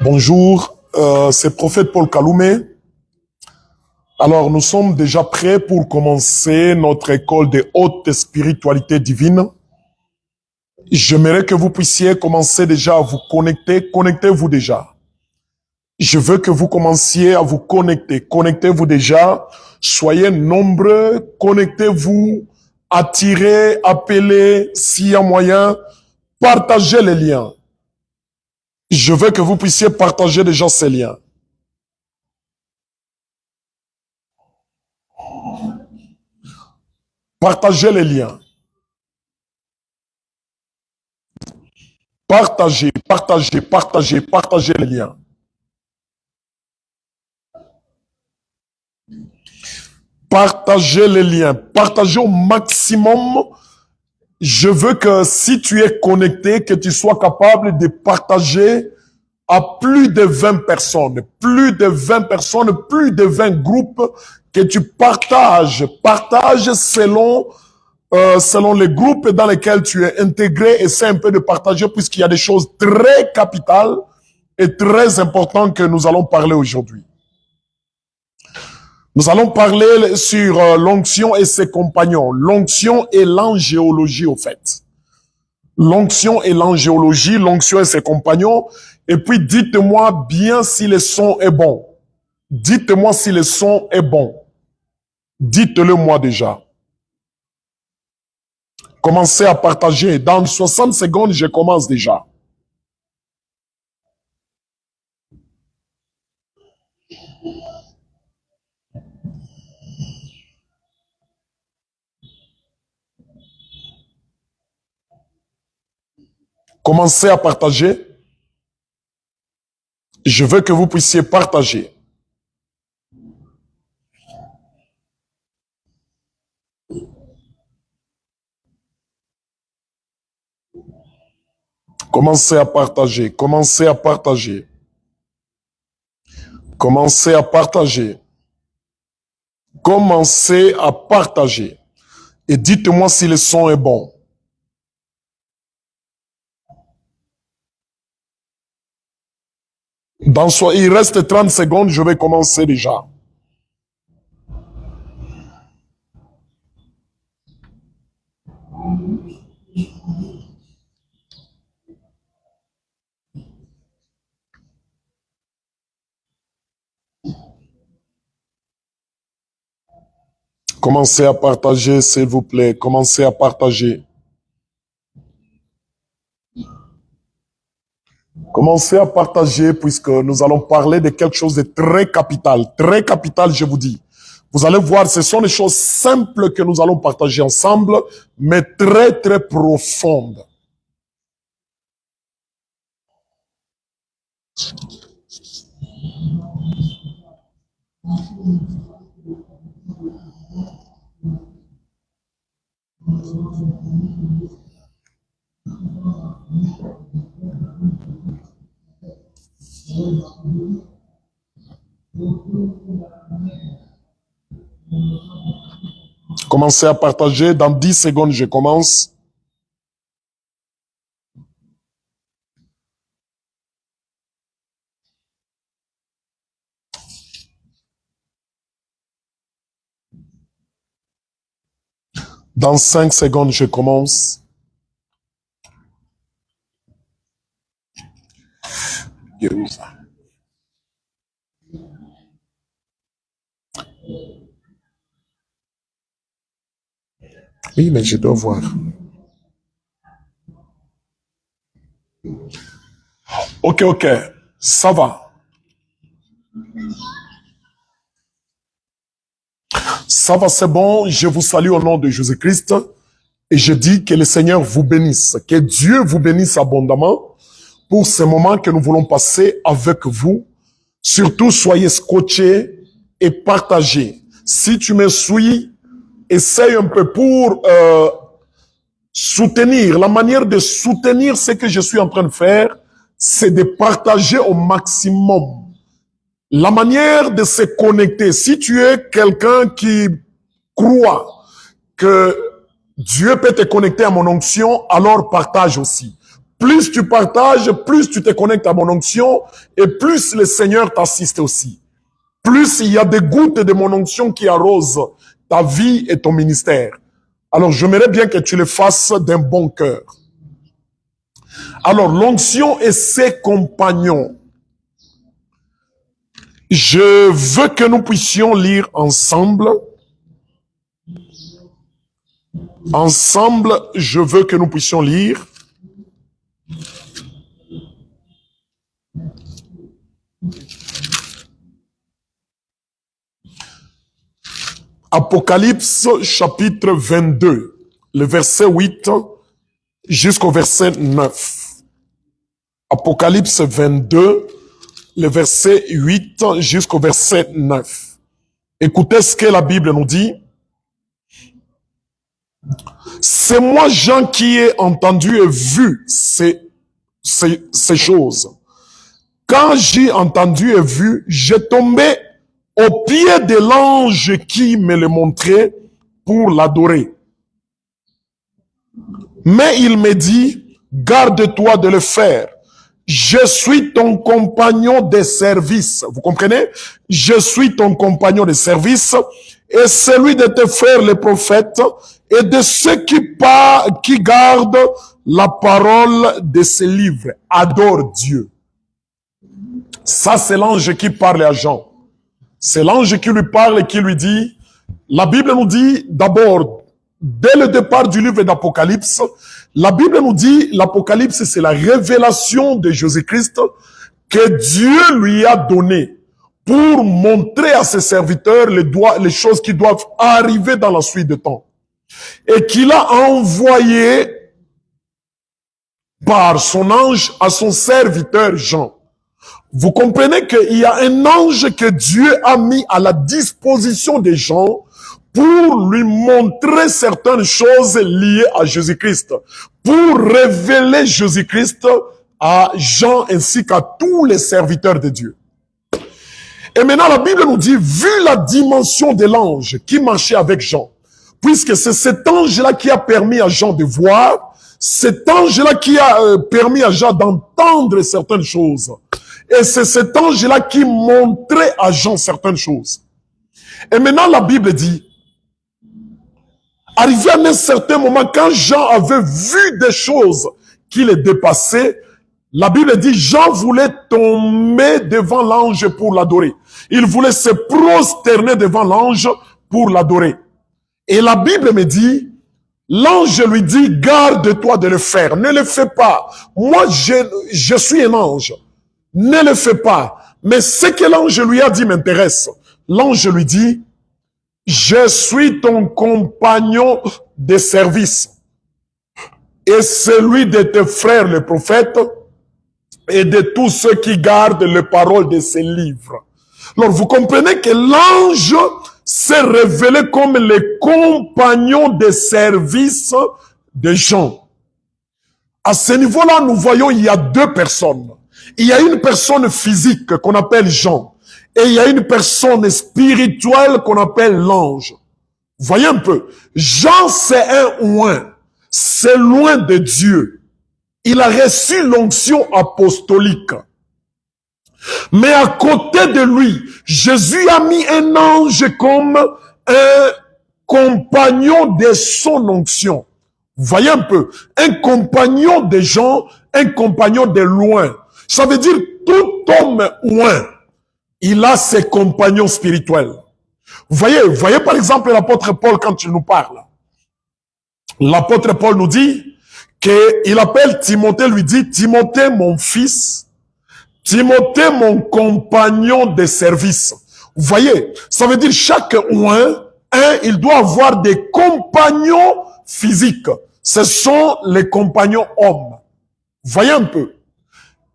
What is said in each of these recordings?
Bonjour, c'est Prophète Paul Kaloumé. Alors, nous sommes déjà prêts pour commencer notre école de haute spiritualité divine. J'aimerais que vous puissiez commencer déjà à vous connecter. Connectez-vous déjà. Je veux que vous commenciez à vous connecter. Connectez-vous déjà. Soyez nombreux. Connectez-vous. Attirez, appelez, s'il y a moyen. Partagez les liens. Je veux que vous puissiez partager déjà ces liens. Partagez les liens. Partagez, partagez, partagez, partagez les liens. Partagez les liens. Partagez au maximum. Je veux que si tu es connecté, que tu sois capable de partager à plus de 20 personnes, plus de 20 personnes, plus de 20 groupes, que tu partages. Partage selon les groupes dans lesquels tu es intégré. Essaie un peu de partager puisqu'il y a des choses très capitales et très importantes que nous allons parler aujourd'hui. Nous allons parler sur l'onction et ses compagnons. L'onction et l'angéologie, au fait. L'onction et l'angéologie, l'onction et ses compagnons. Et puis, dites-moi bien si le son est bon. Dites-moi si le son est bon. Dites-le moi déjà. Commencez à partager. Dans 60 secondes, je commence déjà. Commencez à partager. Je veux que vous puissiez partager. Commencez à partager. Commencez à partager. Commencez à partager. Commencez à partager. Et dites-moi si le son est bon. Il reste 30 secondes, je vais commencer déjà. Commencez à partager, s'il vous plaît. Commencez à partager. Commencez à partager puisque nous allons parler de quelque chose de très capital. Très capital, je vous dis. Vous allez voir, ce sont des choses simples que nous allons partager ensemble, mais très, très profondes. Commencez à partager. Dans 10 secondes, je commence. Dans 5 secondes, je commence. Oui, mais je dois voir. Ok, ça va. Ça va, c'est bon. Je vous salue au nom de Jésus-Christ et je dis que le Seigneur vous bénisse, que Dieu vous bénisse abondamment pour ce moment que nous voulons passer avec vous. Surtout, soyez scotchés et partagez. Si tu me suis, essaye un peu pour soutenir. La manière de soutenir ce que je suis en train de faire, c'est de partager au maximum. La manière de se connecter, si tu es quelqu'un qui croit que Dieu peut te connecter à mon onction, alors partage aussi. plus tu partages, plus tu te connectes à mon onction, et plus le Seigneur t'assiste aussi. Plus il y a des gouttes de mon onction qui arrosent ta vie et ton ministère. Alors, j'aimerais bien que tu le fasses d'un bon cœur. Alors, l'onction et ses compagnons. Je veux que nous puissions lire ensemble. Ensemble, je veux que nous puissions lire. Apocalypse chapitre 22, le verset 8 jusqu'au verset 9. Apocalypse 22, le verset 8 jusqu'au verset 9. Écoutez ce que la Bible nous dit. C'est moi, Jean, qui ai entendu et vu ces choses. Quand j'ai entendu et vu, j'ai tombé au pied de l'ange qui me le montrait pour l'adorer. Mais il me dit, garde-toi de le faire. Je suis ton compagnon de service. Vous comprenez? Je suis ton compagnon de service et celui de tes frères les prophètes et de ceux qui gardent la parole de ces livres. Adore Dieu. Ça, c'est l'ange qui parle à Jean. C'est l'ange qui lui parle et qui lui dit, la Bible nous dit d'abord, dès le départ du livre d'Apocalypse, la Bible nous dit, l'Apocalypse, c'est la révélation de Jésus-Christ que Dieu lui a donnée pour montrer à ses serviteurs les choses qui doivent arriver dans la suite de temps. Et qu'il a envoyé par son ange à son serviteur Jean. Vous comprenez qu'il y a un ange que Dieu a mis à la disposition des gens pour lui montrer certaines choses liées à Jésus-Christ, pour révéler Jésus-Christ à Jean ainsi qu'à tous les serviteurs de Dieu. Et maintenant, la Bible nous dit, vu la dimension de l'ange qui marchait avec Jean, puisque c'est cet ange-là qui a permis à Jean de voir, cet ange-là qui a permis à Jean d'entendre certaines choses. Et c'est cet ange-là qui montrait à Jean certaines choses. Et maintenant, la Bible dit, arrivé à un certain moment, quand Jean avait vu des choses qui les dépassaient, la Bible dit, Jean voulait tomber devant l'ange pour l'adorer. Il voulait se prosterner devant l'ange pour l'adorer. Et la Bible me dit, l'ange lui dit, garde-toi de le faire, ne le fais pas. Moi, je suis un ange. Ne le fais pas. Mais ce que l'ange lui a dit m'intéresse. L'ange lui dit, je suis ton compagnon de service et celui de tes frères les prophètes et de tous ceux qui gardent les paroles de ces livres. Alors vous comprenez que l'ange s'est révélé comme le compagnon de service de Jean. À ce niveau-là, nous voyons il y a deux personnes. Il y a une personne physique qu'on appelle Jean. Et il y a une personne spirituelle qu'on appelle l'ange. Vous voyez un peu. Jean, c'est un oint. C'est loin de Dieu. Il a reçu l'onction apostolique. Mais à côté de lui, Jésus a mis un ange comme un compagnon de son onction. Vous voyez un peu. Un compagnon de Jean, un compagnon de loin. Ça veut dire tout homme oint, il a ses compagnons spirituels. Vous voyez par exemple l'apôtre Paul quand il nous parle. L'apôtre Paul nous dit qu'il appelle Timothée, lui dit, Timothée mon fils, Timothée mon compagnon de service. Vous voyez, ça veut dire chaque oint, il doit avoir des compagnons physiques. Ce sont les compagnons hommes. Vous voyez un peu.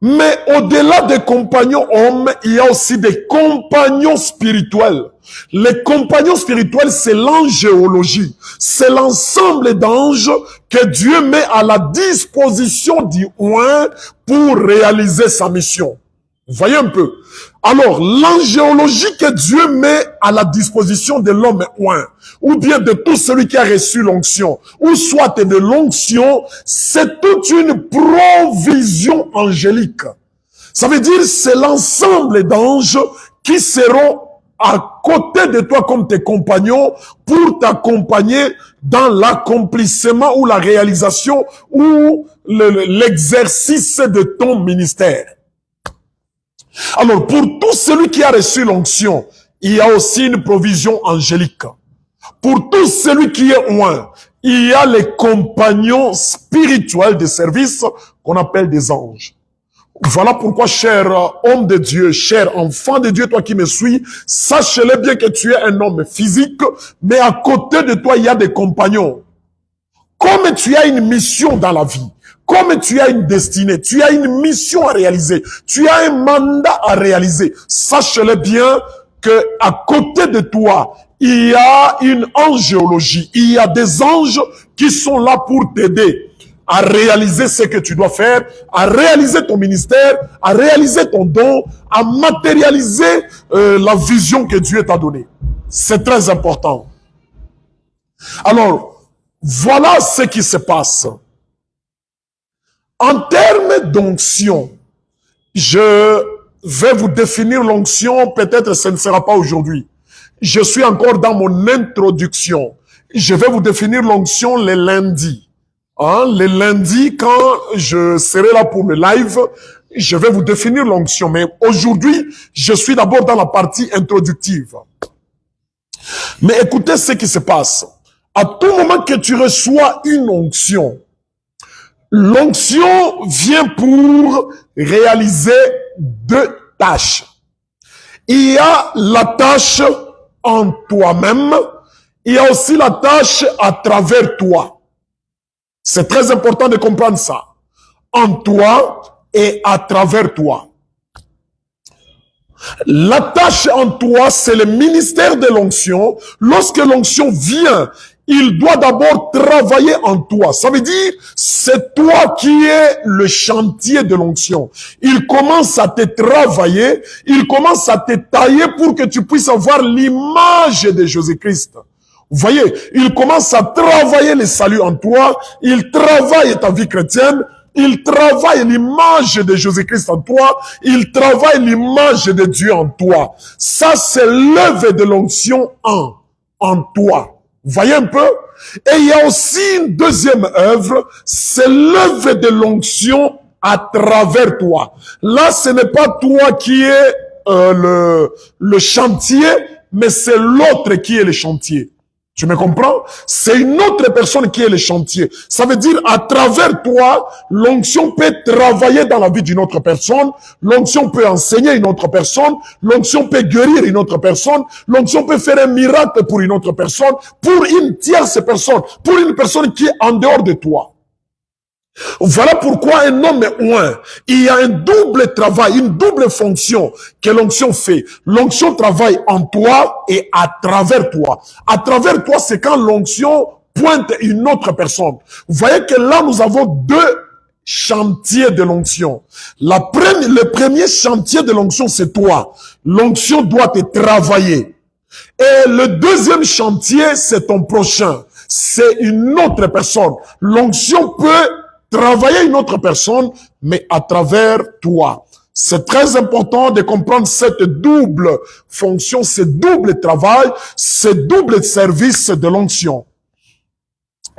Mais au-delà des compagnons hommes, il y a aussi des compagnons spirituels. Les compagnons spirituels, c'est l'angéologie. C'est l'ensemble d'anges que Dieu met à la disposition du oint pour réaliser sa mission. Voyez un peu. Alors, l'angéologie que Dieu met à la disposition de l'homme oint, ou bien de tout celui qui a reçu l'onction, ou soit de l'onction, c'est toute une provision angélique. Ça veut dire c'est l'ensemble d'anges qui seront à côté de toi comme tes compagnons pour t'accompagner dans l'accomplissement ou la réalisation ou l'exercice de ton ministère. Alors, pour tout celui qui a reçu l'onction, il y a aussi une provision angélique. Pour tout celui qui est oint, il y a les compagnons spirituels de service qu'on appelle des anges. Voilà pourquoi, cher homme de Dieu, cher enfant de Dieu, toi qui me suis, sache-le bien que tu es un homme physique, mais à côté de toi, il y a des compagnons. Comme tu as une mission dans la vie, comme tu as une destinée, tu as une mission à réaliser, tu as un mandat à réaliser, sache-le bien que à côté de toi, il y a une angéologie, il y a des anges qui sont là pour t'aider à réaliser ce que tu dois faire, à réaliser ton ministère, à réaliser ton don, à matérialiser la vision que Dieu t'a donnée. C'est très important. Alors, voilà ce qui se passe. En termes d'onction, je vais vous définir l'onction, peut-être ce ne sera pas aujourd'hui. Je suis encore dans mon introduction. Je vais vous définir l'onction les lundis. Les lundis, quand je serai là pour le live, je vais vous définir l'onction. Mais aujourd'hui, je suis d'abord dans la partie introductive. Mais écoutez ce qui se passe. À tout moment que tu reçois une onction, l'onction vient pour réaliser deux tâches. Il y a la tâche en toi-même, il y a aussi la tâche à travers toi. C'est très important de comprendre ça. En toi et à travers toi. La tâche en toi, c'est le ministère de l'onction. Lorsque l'onction vient, il doit d'abord travailler en toi. Ça veut dire, c'est toi qui es le chantier de l'onction. Il commence à te travailler, il commence à te tailler pour que tu puisses avoir l'image de Jésus-Christ. Vous voyez, il commence à travailler le salut en toi, il travaille ta vie chrétienne, il travaille l'image de Jésus-Christ en toi, il travaille l'image de Dieu en toi. Ça, c'est l'œuvre de l'onction en toi. Vous voyez un peu? Et il y a aussi une deuxième œuvre, c'est l'œuvre de l'onction à travers toi. Là, ce n'est pas toi qui es le chantier, mais c'est l'autre qui est le chantier. Tu me comprends? C'est une autre personne qui est le chantier. Ça veut dire, à travers toi, l'onction peut travailler dans la vie d'une autre personne, l'onction peut enseigner une autre personne, l'onction peut guérir une autre personne, l'onction peut faire un miracle pour une autre personne, pour une tierce personne, pour une personne qui est en dehors de toi. Voilà pourquoi un homme est oint. Il y a un double travail, une double fonction que l'onction fait. L'onction travaille en toi et à travers toi. À travers toi, c'est quand l'onction pointe une autre personne. Vous voyez que là, nous avons deux chantiers de l'onction. Le premier chantier de l'onction, c'est toi. L'onction doit te travailler. Et le deuxième chantier, c'est ton prochain. C'est une autre personne. L'onction peut travailler une autre personne, mais à travers toi. C'est très important de comprendre cette double fonction, ce double travail, ce double service de l'onction.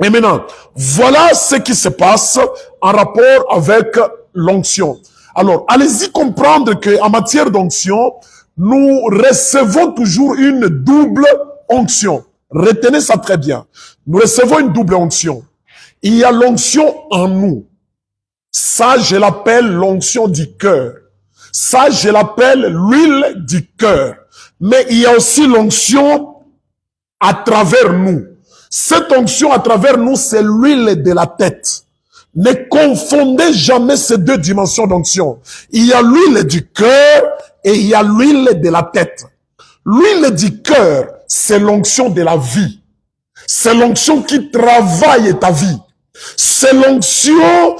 Et maintenant, voilà ce qui se passe en rapport avec l'onction. Alors, allez-y comprendre qu'en matière d'onction, nous recevons toujours une double onction. Retenez ça très bien. Nous recevons une double onction. Il y a l'onction en nous. Ça, je l'appelle l'onction du cœur. Ça, je l'appelle l'huile du cœur. Mais il y a aussi l'onction à travers nous. Cette onction à travers nous, c'est l'huile de la tête. Ne confondez jamais ces deux dimensions d'onction. Il y a l'huile du cœur et il y a l'huile de la tête. L'huile du cœur, c'est l'onction de la vie. C'est l'onction qui travaille ta vie. C'est l'onction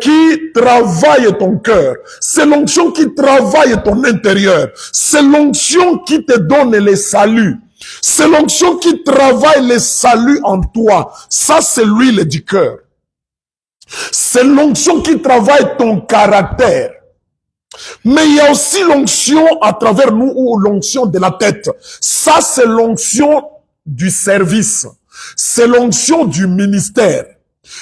qui travaille ton cœur. C'est l'onction qui travaille ton intérieur. C'est l'onction qui te donne les saluts. C'est l'onction qui travaille les saluts en toi. Ça, c'est l'huile du cœur. C'est l'onction qui travaille ton caractère. Mais il y a aussi l'onction à travers nous, ou l'onction de la tête. Ça, c'est l'onction du service. C'est l'onction du ministère.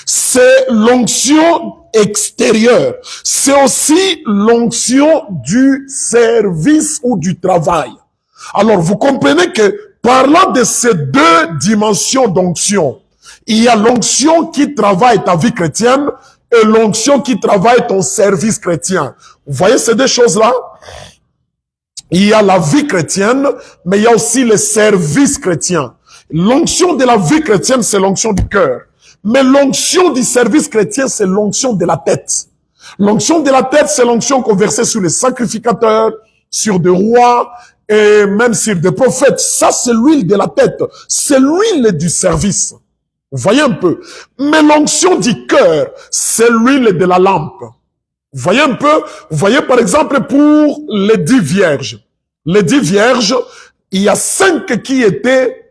C'est l'onction extérieure. C'est aussi l'onction du service ou du travail. Alors, vous comprenez que parlant de ces deux dimensions d'onction, il y a l'onction qui travaille ta vie chrétienne et l'onction qui travaille ton service chrétien. Vous voyez ces deux choses-là? Il y a la vie chrétienne, mais il y a aussi le service chrétien. L'onction de la vie chrétienne, c'est l'onction du cœur. Mais l'onction du service chrétien, c'est l'onction de la tête. L'onction de la tête, c'est l'onction qu'on versait sur les sacrificateurs, sur des rois, et même sur des prophètes. Ça, c'est l'huile de la tête. C'est l'huile du service. Vous voyez un peu. Mais l'onction du cœur, c'est l'huile de la lampe. Vous voyez un peu. Vous voyez par exemple pour les 10 vierges. Les 10 vierges, il y a 5 qui étaient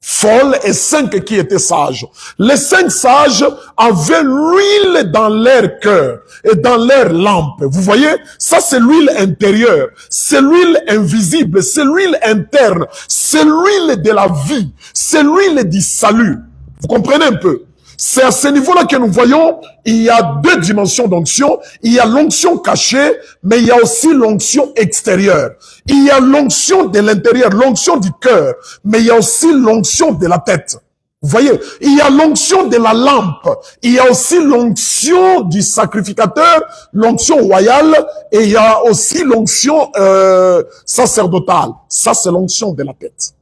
folles et 5 qui étaient sages. Les 5 sages avaient l'huile dans leur cœur et dans leur lampe. Vous voyez, ça c'est l'huile intérieure, c'est l'huile invisible, c'est l'huile interne, c'est l'huile de la vie, c'est l'huile du salut. Vous comprenez un peu? C'est à ce niveau-là que nous voyons, il y a deux dimensions d'onction. Il y a l'onction cachée, mais il y a aussi l'onction extérieure. Il y a l'onction de l'intérieur, l'onction du cœur, mais il y a aussi l'onction de la tête. Vous voyez, il y a l'onction de la lampe, il y a aussi l'onction du sacrificateur, l'onction royale, et il y a aussi l'onction sacerdotale. Ça, c'est l'onction de la tête.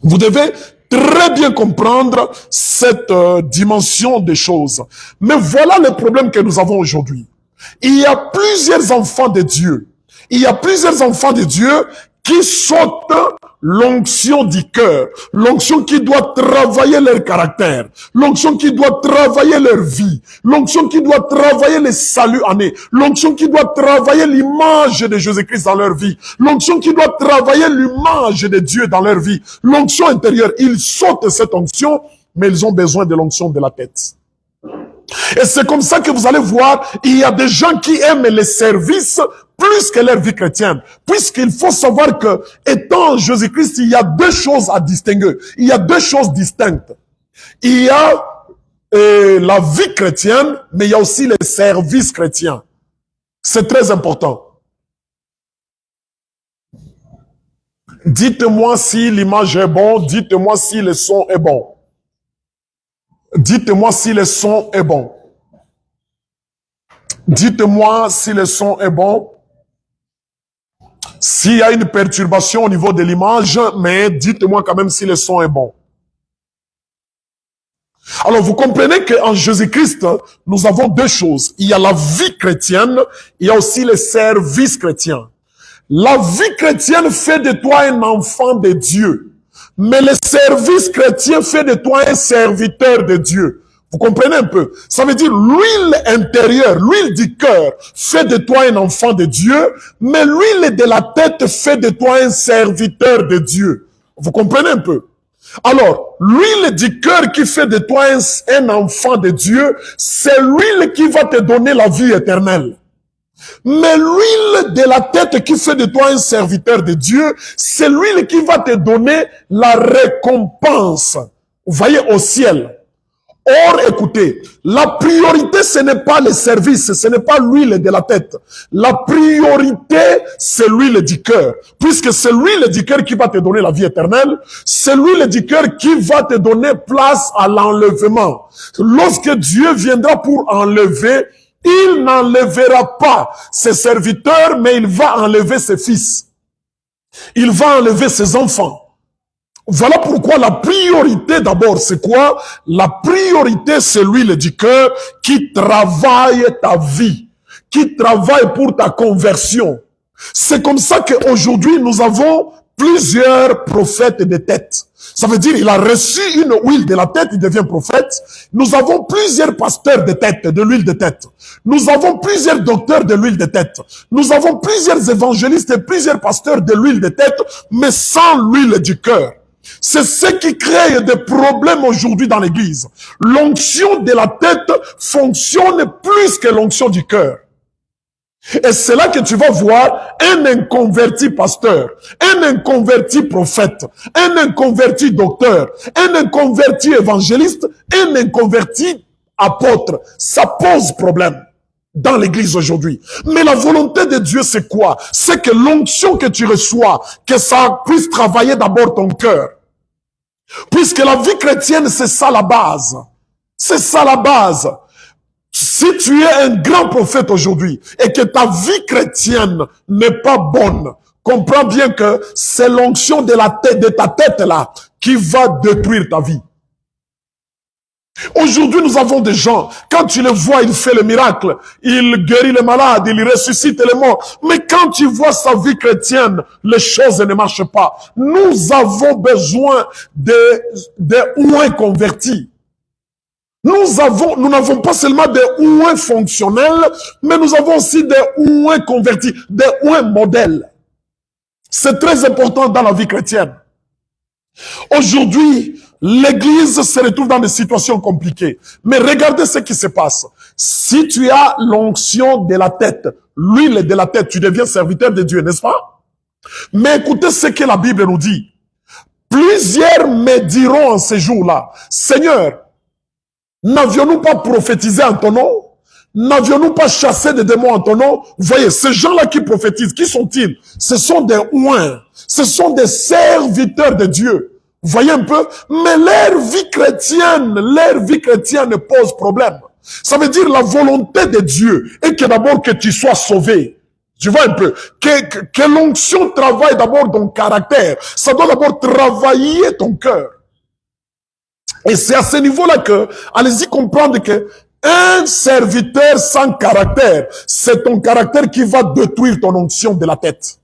Vous devez très bien comprendre cette dimension des choses. Mais voilà le problème que nous avons aujourd'hui. Il y a plusieurs enfants de Dieu. Il y a plusieurs enfants de Dieu qui sautent l'onction du cœur, l'onction qui doit travailler leur caractère, l'onction qui doit travailler leur vie, l'onction qui doit travailler les saluts en eux, l'onction qui doit travailler l'image de Jésus-Christ dans leur vie, l'onction qui doit travailler l'image de Dieu dans leur vie, l'onction intérieure. Ils sautent cette onction, mais ils ont besoin de l'onction de la tête. Et c'est comme ça que vous allez voir, il y a des gens qui aiment les services plus que leur vie chrétienne. Puisqu'il faut savoir que, étant Jésus-Christ, il y a deux choses à distinguer. Il y a deux choses distinctes. Il y a la vie chrétienne, mais il y a aussi les services chrétiens. C'est très important. Dites-moi si l'image est bonne, dites-moi si le son est bon. Dites-moi si le son est bon. Dites-moi si le son est bon. S'il y a une perturbation au niveau de l'image, mais dites-moi quand même si le son est bon. Alors, vous comprenez qu'en Jésus-Christ, nous avons deux choses. Il y a la vie chrétienne, il y a aussi le service chrétien. La vie chrétienne fait de toi un enfant de Dieu. Mais le service chrétien fait de toi un serviteur de Dieu. Vous comprenez un peu? Ça veut dire l'huile intérieure, l'huile du cœur fait de toi un enfant de Dieu, mais l'huile de la tête fait de toi un serviteur de Dieu. Vous comprenez un peu? Alors, l'huile du cœur qui fait de toi un enfant de Dieu, c'est l'huile qui va te donner la vie éternelle. Mais l'huile de la tête qui fait de toi un serviteur de Dieu, c'est l'huile qui va te donner la récompense. Vous voyez, au ciel. Or, écoutez, la priorité, ce n'est pas le service, ce n'est pas l'huile de la tête. La priorité, c'est l'huile du cœur. Puisque c'est l'huile du cœur qui va te donner la vie éternelle, c'est l'huile du cœur qui va te donner place à l'enlèvement. Lorsque Dieu viendra pour enlever, il n'enlèvera pas ses serviteurs, mais il va enlever ses fils. Il va enlever ses enfants. Voilà pourquoi la priorité d'abord, c'est quoi? La priorité, c'est l'huile du cœur qui travaille ta vie, qui travaille pour ta conversion. C'est comme ça qu'aujourd'hui, nous avons plusieurs prophètes de tête. Ça veut dire il a reçu une huile de la tête, il devient prophète. Nous avons plusieurs pasteurs de tête, de l'huile de tête. Nous avons plusieurs docteurs de l'huile de tête. Nous avons plusieurs évangélistes et plusieurs pasteurs de l'huile de tête, mais sans l'huile du cœur. C'est ce qui crée des problèmes aujourd'hui dans l'église. L'onction de la tête fonctionne plus que l'onction du cœur. Et c'est là que tu vas voir un inconverti pasteur, un inconverti prophète, un inconverti docteur, un inconverti évangéliste, un inconverti apôtre. Ça pose problème dans l'église aujourd'hui. Mais la volonté de Dieu, c'est quoi? C'est que l'onction que tu reçois, que ça puisse travailler d'abord ton cœur. Puisque la vie chrétienne, c'est ça la base. C'est ça la base. Si tu es un grand prophète aujourd'hui et que ta vie chrétienne n'est pas bonne, comprends bien que c'est l'onction de la tête, de ta tête là, qui va détruire ta vie. Aujourd'hui, nous avons des gens, quand tu les vois, il fait le miracle, il guérit les malades, il ressuscite les morts. Mais quand tu vois sa vie chrétienne, les choses ne marchent pas. Nous avons besoin de ouins convertis. Nous n'avons pas seulement des ouins fonctionnels, mais nous avons aussi des ouins convertis, des ouins modèles. C'est très important dans la vie chrétienne. Aujourd'hui, l'église se retrouve dans des situations compliquées. Mais regardez ce qui se passe. Si tu as l'onction de la tête, l'huile de la tête, tu deviens serviteur de Dieu, n'est-ce pas? Mais écoutez ce que la Bible nous dit. Plusieurs me diront en ces jours-là, Seigneur, n'avions-nous pas prophétisé en ton nom? N'avions-nous pas chassé des démons en ton nom? Vous voyez, ces gens-là qui prophétisent, qui sont-ils? Ce sont des ouins. Ce sont des serviteurs de Dieu. Vous voyez un peu? Mais leur vie chrétienne pose problème. Ça veut dire la volonté de Dieu est que d'abord que tu sois sauvé. Tu vois un peu? Que l'onction travaille d'abord ton caractère. Ça doit d'abord travailler ton cœur. Et c'est à ce niveau-là que, allez-y comprendre que un serviteur sans caractère, c'est ton caractère qui va détruire ton onction de la tête.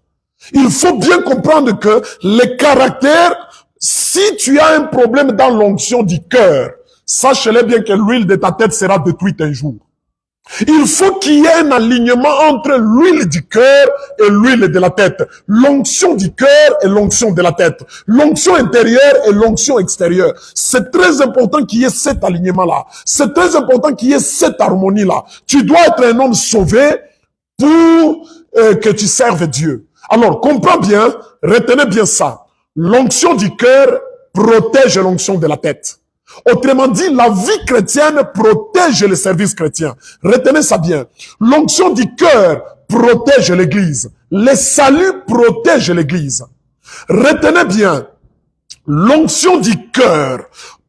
Il faut bien comprendre que le caractère, si tu as un problème dans l'onction du cœur, sache-le bien que l'huile de ta tête sera détruite un jour. Il faut qu'il y ait un alignement entre l'huile du cœur et l'huile de la tête. L'onction du cœur et l'onction de la tête. L'onction intérieure et l'onction extérieure. C'est très important qu'il y ait cet alignement-là. C'est très important qu'il y ait cette harmonie-là. Tu dois être un homme sauvé pour que tu serves Dieu. Alors, comprends bien, retenez bien ça. L'onction du cœur protège l'onction de la tête. Autrement dit, la vie chrétienne protège le service chrétien. Retenez ça bien. L'onction du cœur protège l'église. Le salut protège l'église. Retenez bien. L'onction du cœur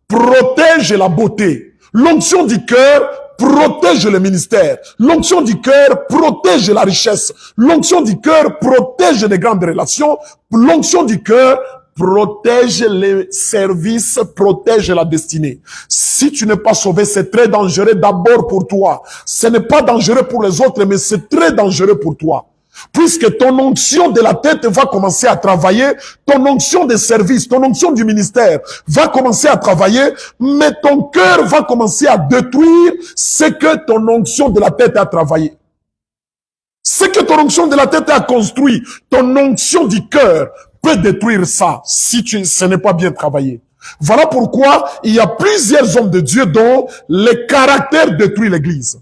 protège la beauté. L'onction du cœur protège le ministère. L'onction du cœur protège la richesse. L'onction du cœur protège les grandes relations. L'onction du cœur protège les services, protège la destinée. Si tu n'es pas sauvé, c'est très dangereux d'abord pour toi. Ce n'est pas dangereux pour les autres, mais c'est très dangereux pour toi. Puisque ton onction de la tête va commencer à travailler, ton onction de service, ton onction du ministère va commencer à travailler, mais ton cœur va commencer à détruire ce que ton onction de la tête a travaillé. Ce que ton onction de la tête a construit, ton onction du cœur peut détruire ça si ce n'est pas bien travaillé. Voilà pourquoi il y a plusieurs hommes de Dieu dont le caractère détruit l'église.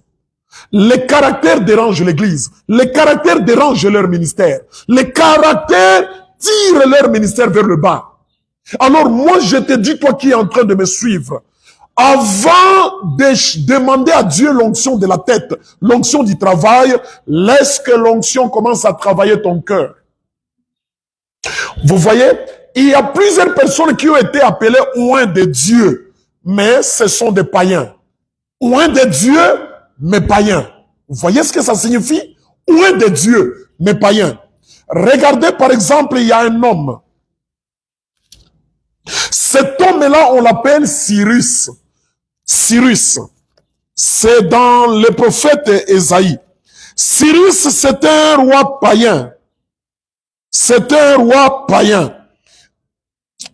Le caractère dérange l'église. Le caractère dérange leur ministère. Le caractère tire leur ministère vers le bas. Alors moi je te dis, toi qui es en train de me suivre, avant de demander à Dieu l'onction de la tête, l'onction du travail, laisse que l'onction commence à travailler ton cœur. Vous voyez, il y a plusieurs personnes qui ont été appelées oints de Dieu, mais ce sont des païens. Oints de Dieu, mais païens. Vous voyez ce que ça signifie? Oints de Dieu, mais païens. Regardez par exemple, il y a un homme. Cet homme-là, on l'appelle Cyrus. Cyrus, c'est dans le prophète Ésaïe. Cyrus, c'est un roi païen. C'était un roi païen.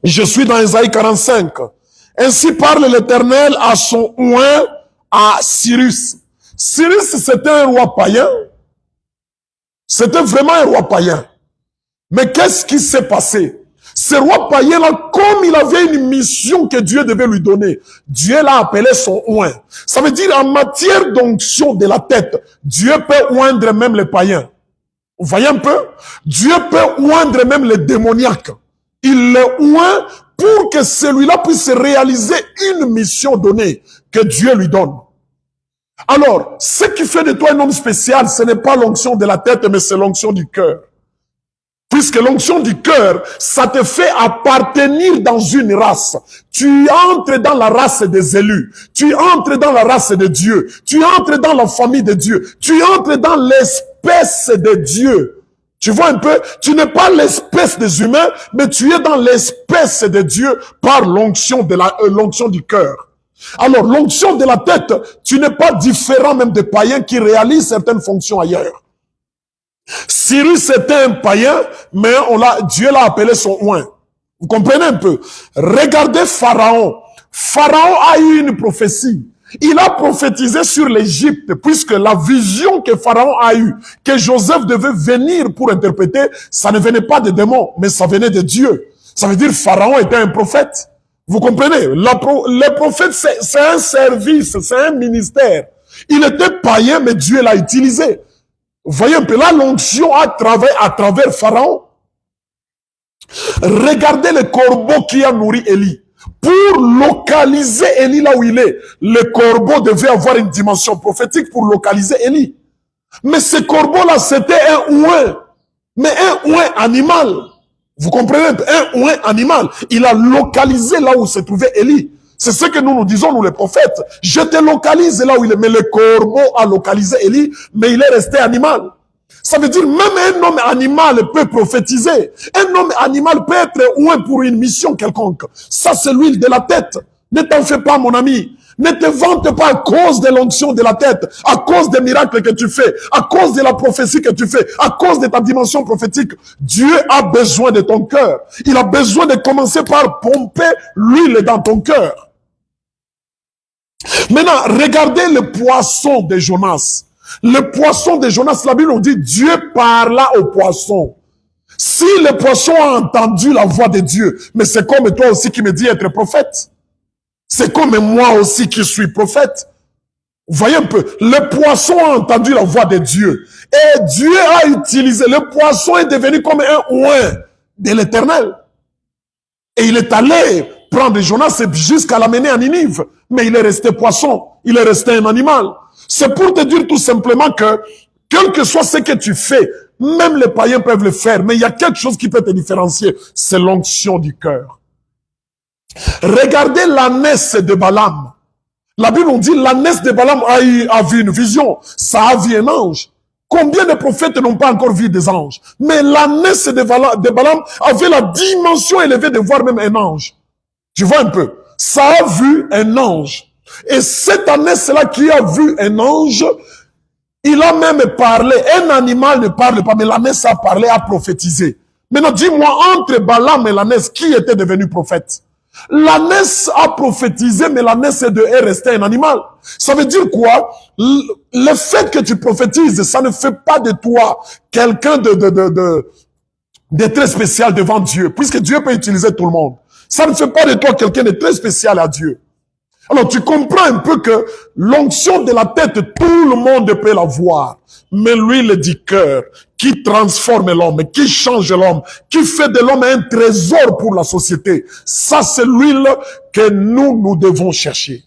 Je suis dans Ésaïe 45. Ainsi parle l'Éternel à son oint, à Cyrus. Cyrus, c'était un roi païen. C'était vraiment un roi païen. Mais qu'est-ce qui s'est passé? Ce roi païen-là, comme il avait une mission que Dieu devait lui donner, Dieu l'a appelé son oint. Ça veut dire, en matière d'onction de la tête, Dieu peut oindre même les païens. Vous voyez un peu? Dieu peut oindre même les démoniaques. Il les oint pour que celui-là puisse réaliser une mission donnée que Dieu lui donne. Alors, ce qui fait de toi un homme spécial, ce n'est pas l'onction de la tête, mais c'est l'onction du cœur. Puisque l'onction du cœur, ça te fait appartenir dans une race. Tu entres dans la race des élus. Tu entres dans la race de Dieu. Tu entres dans la famille de Dieu. Tu entres dans l'espèce de Dieu. Tu vois un peu? Tu n'es pas l'espèce des humains, mais tu es dans l'espèce de Dieu par l'onction de l'onction du cœur. Alors, l'onction de la tête, tu n'es pas différent même des païens qui réalisent certaines fonctions ailleurs. Cyrus était un païen, mais Dieu l'a appelé son oint. Vous comprenez un peu? Regardez Pharaon. Pharaon a eu une prophétie. Il a prophétisé sur l'Égypte, puisque la vision que Pharaon a eue, que Joseph devait venir pour interpréter, ça ne venait pas des démons, mais ça venait de Dieu. Ça veut dire Pharaon était un prophète. Vous comprenez? Le prophète, c'est un service, c'est un ministère. Il était païen, mais Dieu l'a utilisé. Vous voyez un peu là, l'onction a travaillé à travers Pharaon. Regardez le corbeau qui a nourri Élie. Pour localiser Élie là où il est, le corbeau devait avoir une dimension prophétique pour localiser Élie. Mais ce corbeau-là, c'était un ouin. Mais un ouin animal. Vous comprenez? Un ouin animal. Il a localisé là où se trouvait Élie. C'est ce que nous disons, nous les prophètes. Je te localise là où il est. Mais le corbeau a localisé Élie, mais il est resté animal. Ça veut dire même un homme animal peut prophétiser. Un homme animal peut être ouin pour une mission quelconque. Ça, c'est l'huile de la tête. Ne t'en fais pas, mon ami. Ne te vante pas à cause de l'onction de la tête, à cause des miracles que tu fais, à cause de la prophétie que tu fais, à cause de ta dimension prophétique. Dieu a besoin de ton cœur. Il a besoin de commencer par pomper l'huile dans ton cœur. Maintenant, regardez le poisson de Jonas. Le poisson de Jonas, la Bible nous dit, Dieu parla au poisson. Si le poisson a entendu la voix de Dieu, mais c'est comme toi aussi qui me dis être prophète. C'est comme moi aussi qui suis prophète. Vous voyez un peu, le poisson a entendu la voix de Dieu. Et Dieu a utilisé, le poisson est devenu comme un oint de l'Éternel. Et il est allé prendre Jonas jusqu'à l'amener à Ninive. Mais il est resté poisson, il est resté un animal. C'est pour te dire tout simplement que, quel que soit ce que tu fais, même les païens peuvent le faire, mais il y a quelque chose qui peut te différencier, c'est l'onction du cœur. Regardez l'ânesse de Balaam. La Bible nous dit, l'ânesse de Balaam a vu une vision, ça a vu un ange. Combien de prophètes n'ont pas encore vu des anges? Mais l'ânesse de Balaam avait la dimension élevée de voir même un ange. Tu vois un peu? Ça a vu un ange. Et cette ânesse-là qui a vu un ange, il a même parlé. Un animal ne parle pas, mais l'ânesse a parlé, a prophétisé. Maintenant, dis-moi, entre Balaam et l'ânesse, qui était devenu prophète? L'ânesse a prophétisé, mais l'ânesse est restée un animal. Ça veut dire quoi? Le fait que tu prophétises, ça ne fait pas de toi quelqu'un de très spécial devant Dieu, puisque Dieu peut utiliser tout le monde. Ça ne fait pas de toi quelqu'un de très spécial à Dieu. Alors, tu comprends un peu que l'onction de la tête, tout le monde peut la voir. Mais l'huile du cœur, qui transforme l'homme, qui change l'homme, qui fait de l'homme un trésor pour la société, ça c'est l'huile que nous devons chercher.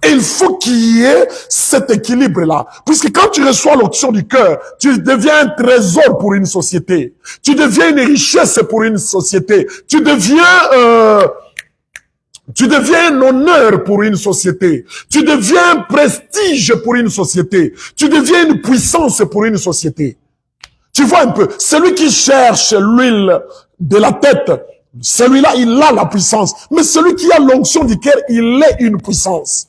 Et il faut qu'il y ait cet équilibre-là. Puisque quand tu reçois l'onction du cœur, tu deviens un trésor pour une société. Tu deviens une richesse pour une société. Tu deviens un honneur pour une société. Tu deviens un prestige pour une société. Tu deviens une puissance pour une société. Tu vois un peu, celui qui cherche l'huile de la tête, celui-là, il a la puissance. Mais celui qui a l'onction du cœur, il est une puissance.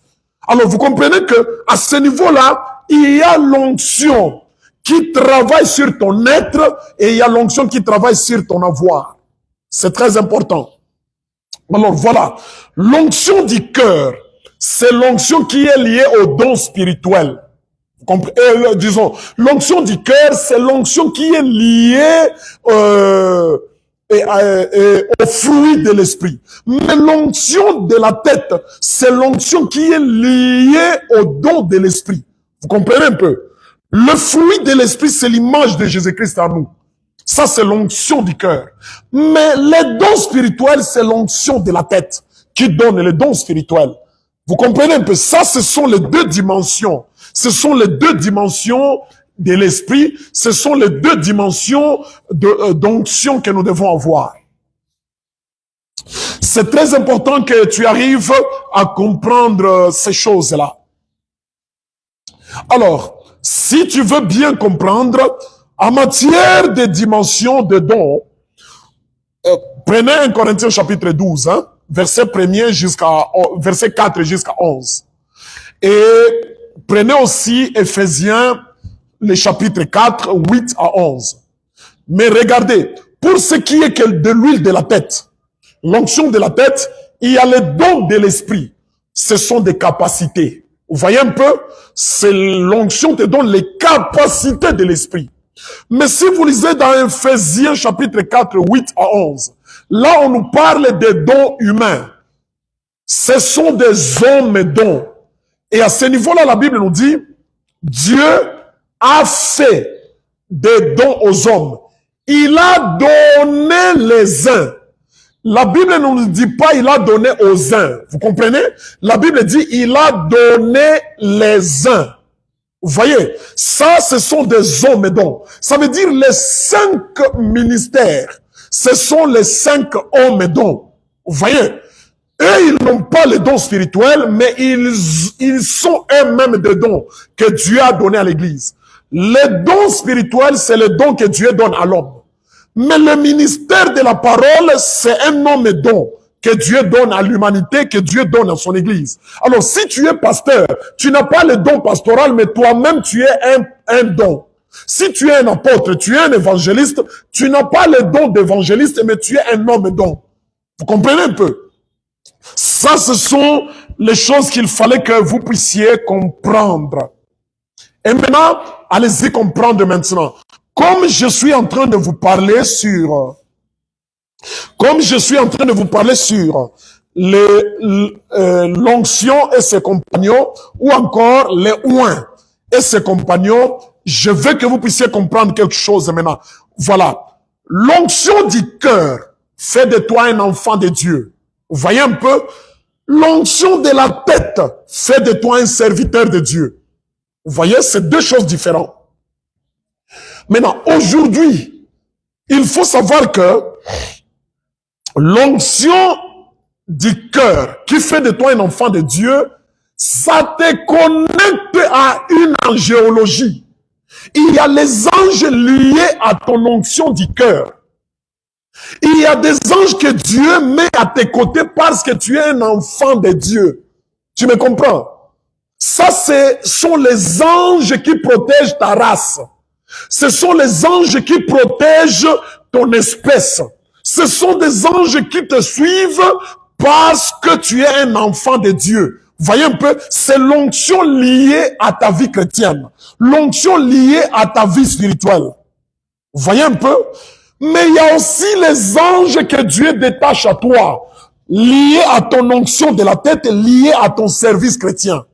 Alors, vous comprenez que à ce niveau-là, il y a l'onction qui travaille sur ton être et il y a l'onction qui travaille sur ton avoir. C'est très important. Alors voilà, l'onction du cœur, c'est l'onction qui est liée au don spirituel. Disons, l'onction du cœur, c'est l'onction qui est liée au fruit de l'esprit. Mais l'onction de la tête, c'est l'onction qui est liée au don de l'esprit. Vous comprenez un peu? Le fruit de l'esprit, c'est l'image de Jésus-Christ en nous. Ça, c'est l'onction du cœur. Mais les dons spirituels, c'est l'onction de la tête qui donne les dons spirituels. Vous comprenez un peu? Ça, ce sont les deux dimensions. Ce sont les deux dimensions de l'esprit. Ce sont les deux dimensions d'onction que nous devons avoir. C'est très important que tu arrives à comprendre ces choses-là. Alors, si tu veux bien comprendre, en matière de dimensions de dons, prenez 1 Corinthiens chapitre 12, hein, verset 4 jusqu'à 11. Et prenez aussi Éphésiens, les chapitres 4, 8 à 11. Mais regardez, pour ce qui est de l'huile de la tête, l'onction de la tête, il y a les dons de l'esprit. Ce sont des capacités. Vous voyez un peu? C'est l'onction qui donne les capacités de l'esprit. Mais si vous lisez dans Éphésiens chapitre 4, 8 à 11, là on nous parle des dons humains. Ce sont des hommes et dons. Et à ce niveau-là, la Bible nous dit, Dieu a fait des dons aux hommes. Il a donné les uns. La Bible ne nous dit pas il a donné aux uns. Vous comprenez? La Bible dit il a donné les uns. Vous voyez? Ça, ce sont des hommes et dons. Ça veut dire les 5 ministères. Ce sont les 5 hommes et dons. Vous voyez? Eux, ils n'ont pas les dons spirituels, mais ils sont eux-mêmes des dons que Dieu a donnés à l'Église. Les dons spirituels, c'est les dons que Dieu donne à l'homme. Mais le ministère de la parole, c'est un homme et don que Dieu donne à l'humanité, que Dieu donne à son Église. Alors, si tu es pasteur, tu n'as pas le don pastoral, mais toi-même, tu es un don. Si tu es un apôtre, tu es un évangéliste, tu n'as pas le don d'évangéliste, mais tu es un homme et don. Vous comprenez un peu? Ça, ce sont les choses qu'il fallait que vous puissiez comprendre. Et maintenant, allez-y comprendre maintenant. Comme je suis en train de vous parler sur l'onction et ses compagnons, ou encore les oints et ses compagnons, je veux que vous puissiez comprendre quelque chose maintenant. Voilà. L'onction du cœur fait de toi un enfant de Dieu. Vous voyez un peu? L'onction de la tête fait de toi un serviteur de Dieu. Vous voyez, c'est deux choses différentes. Maintenant, aujourd'hui, il faut savoir que l'onction du cœur qui fait de toi un enfant de Dieu, ça te connecte à une angéologie. Il y a les anges liés à ton onction du cœur. Il y a des anges que Dieu met à tes côtés parce que tu es un enfant de Dieu. Tu me comprends? Ça, ce sont les anges qui protègent ta race. Ce sont les anges qui protègent ton espèce. Ce sont des anges qui te suivent parce que tu es un enfant de Dieu. Vous voyez un peu? C'est l'onction liée à ta vie chrétienne. L'onction liée à ta vie spirituelle. Vous voyez un peu? Mais il y a aussi les anges que Dieu détache à toi, liés à ton onction de la tête, liés à ton service chrétien.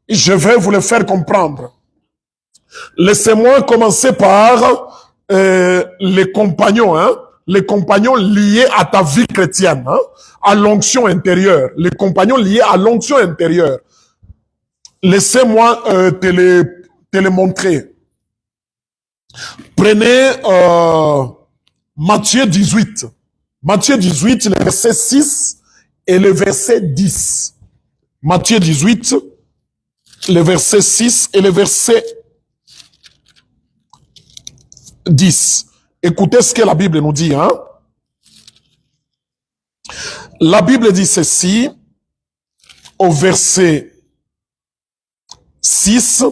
Je vais vous le faire comprendre. Laissez-moi commencer par les compagnons, hein, les compagnons liés à ta vie chrétienne, hein, à l'onction intérieure, les compagnons liés à l'onction intérieure. Laissez-moi te les montrer. Prenez Matthieu 18. Matthieu 18, le verset 6 et le verset 10. Matthieu 18, le verset 6 et le verset 10. Écoutez ce que la Bible nous dit, hein. La Bible dit ceci au verset 6.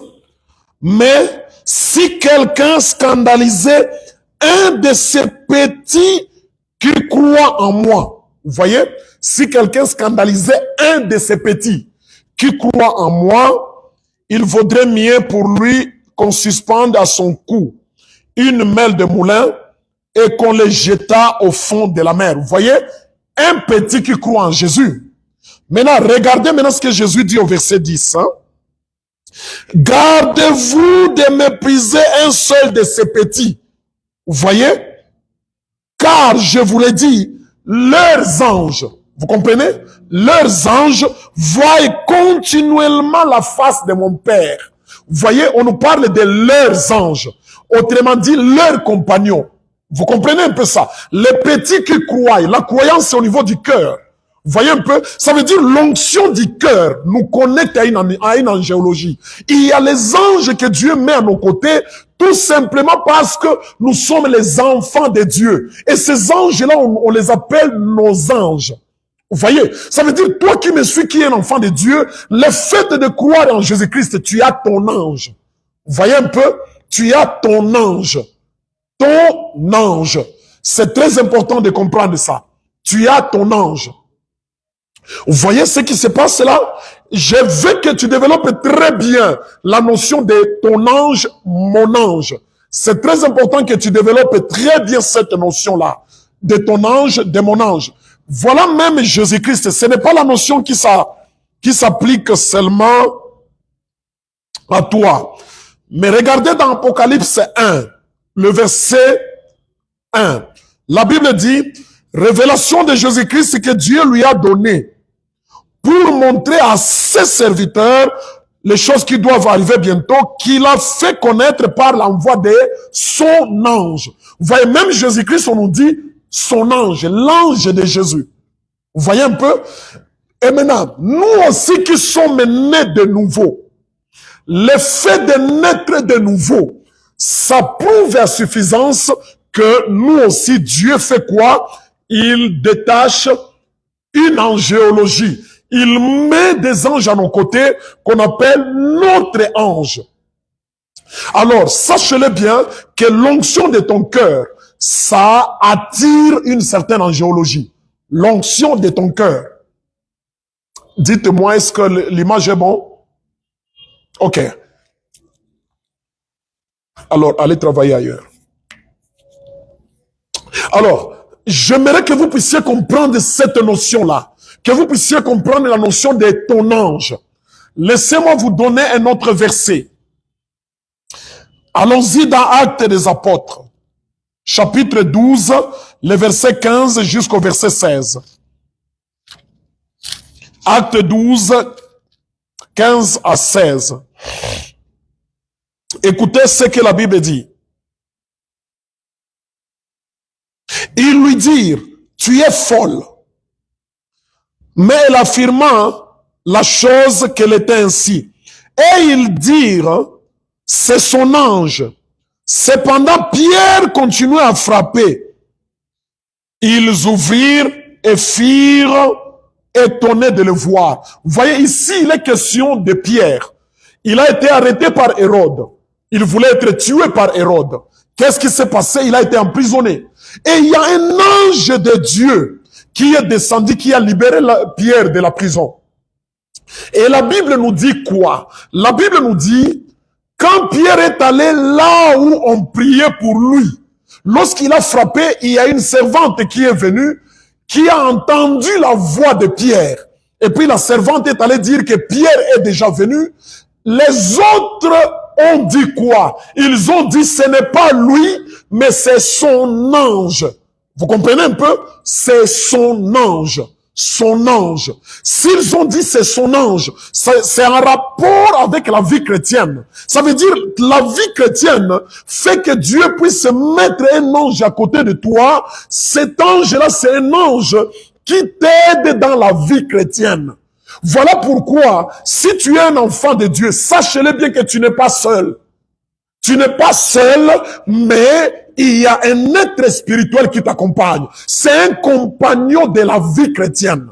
Mais si quelqu'un scandalisait un de ces petits qui croient en moi, vous voyez, si quelqu'un scandalisait un de ces petits qui croient en moi, il vaudrait mieux pour lui qu'on suspende à son cou une mêle de moulin et qu'on le jeta au fond de la mer. Vous voyez, un petit qui croit en Jésus. Maintenant, regardez maintenant ce que Jésus dit au verset 10. Hein? Gardez-vous de mépriser un seul de ces petits. Vous voyez? Car, je vous l'ai dit, leurs anges, vous comprenez? Leurs anges voient continuellement la face de mon Père. Vous voyez, on nous parle de leurs anges. Autrement dit, leurs compagnons. Vous comprenez un peu ça? Les petits qui croient, la croyance c'est au niveau du cœur. Vous voyez un peu? Ça veut dire l'onction du cœur nous connecte à une angéologie. Il y a les anges que Dieu met à nos côtés tout simplement parce que nous sommes les enfants de Dieu. Et ces anges-là, on les appelle nos anges. Vous voyez? Ça veut dire, toi qui me suis, qui est un enfant de Dieu, le fait de croire en Jésus-Christ, tu as ton ange. Vous voyez un peu? Tu as ton ange. Ton ange. C'est très important de comprendre ça. Tu as ton ange. Vous voyez ce qui se passe là? Je veux que tu développes très bien la notion de ton ange, mon ange. C'est très important que tu développes très bien cette notion-là. De ton ange, de mon ange. Voilà même Jésus-Christ. Ce n'est pas la notion qui s'applique seulement à toi. Mais regardez dans Apocalypse 1, le verset 1. La Bible dit, révélation de Jésus-Christ que Dieu lui a donné pour montrer à ses serviteurs les choses qui doivent arriver bientôt, qu'il a fait connaître par l'envoi de son ange. Vous voyez, même Jésus-Christ, on nous dit son ange, l'ange de Jésus. Vous voyez un peu? Et maintenant, nous aussi qui sommes nés de nouveau, le fait de naître de nouveau, ça prouve à suffisance que nous aussi, Dieu fait quoi? Il détache une angéologie. Il met des anges à nos côtés qu'on appelle notre ange. Alors, sachez-le bien que l'onction de ton cœur, ça attire une certaine angéologie. L'onction de ton cœur. Dites-moi, est-ce que l'image est bonne? Ok. Alors, allez travailler ailleurs. Alors, j'aimerais que vous puissiez comprendre cette notion-là. Que vous puissiez comprendre la notion de ton ange. Laissez-moi vous donner un autre verset. Allons-y dans Actes des Apôtres. Chapitre 12, le verset 15 jusqu'au verset 16. Acte 12, 15 à 16. Écoutez ce que la Bible dit. Ils lui dirent, tu es folle. Mais elle affirma la chose qu'elle était ainsi. Et ils dirent, c'est son ange. Cependant, Pierre continuait à frapper. Ils ouvrirent et firent étonnés de le voir. Vous voyez, ici, il est question de Pierre. Il a été arrêté par Hérode. Il voulait être tué par Hérode. Qu'est-ce qui s'est passé? Il a été emprisonné. Et il y a un ange de Dieu qui est descendu, qui a libéré Pierre de la prison. Et la Bible nous dit quoi? La Bible nous dit, quand Pierre est allé là où on priait pour lui, lorsqu'il a frappé, il y a une servante qui est venue, qui a entendu la voix de Pierre. Et puis la servante est allée dire que Pierre est déjà venu. Les autres ont dit quoi? Ils ont dit ce n'est pas lui, mais c'est son ange. Vous comprenez un peu? C'est son ange. Son ange. S'ils ont dit c'est son ange, c'est un rapport avec la vie chrétienne. Ça veut dire la vie chrétienne fait que Dieu puisse mettre un ange à côté de toi. Cet ange-là, c'est un ange qui t'aide dans la vie chrétienne. Voilà pourquoi, si tu es un enfant de Dieu, sache-le bien que tu n'es pas seul. Tu n'es pas seul, mais il y a un être spirituel qui t'accompagne. C'est un compagnon de la vie chrétienne.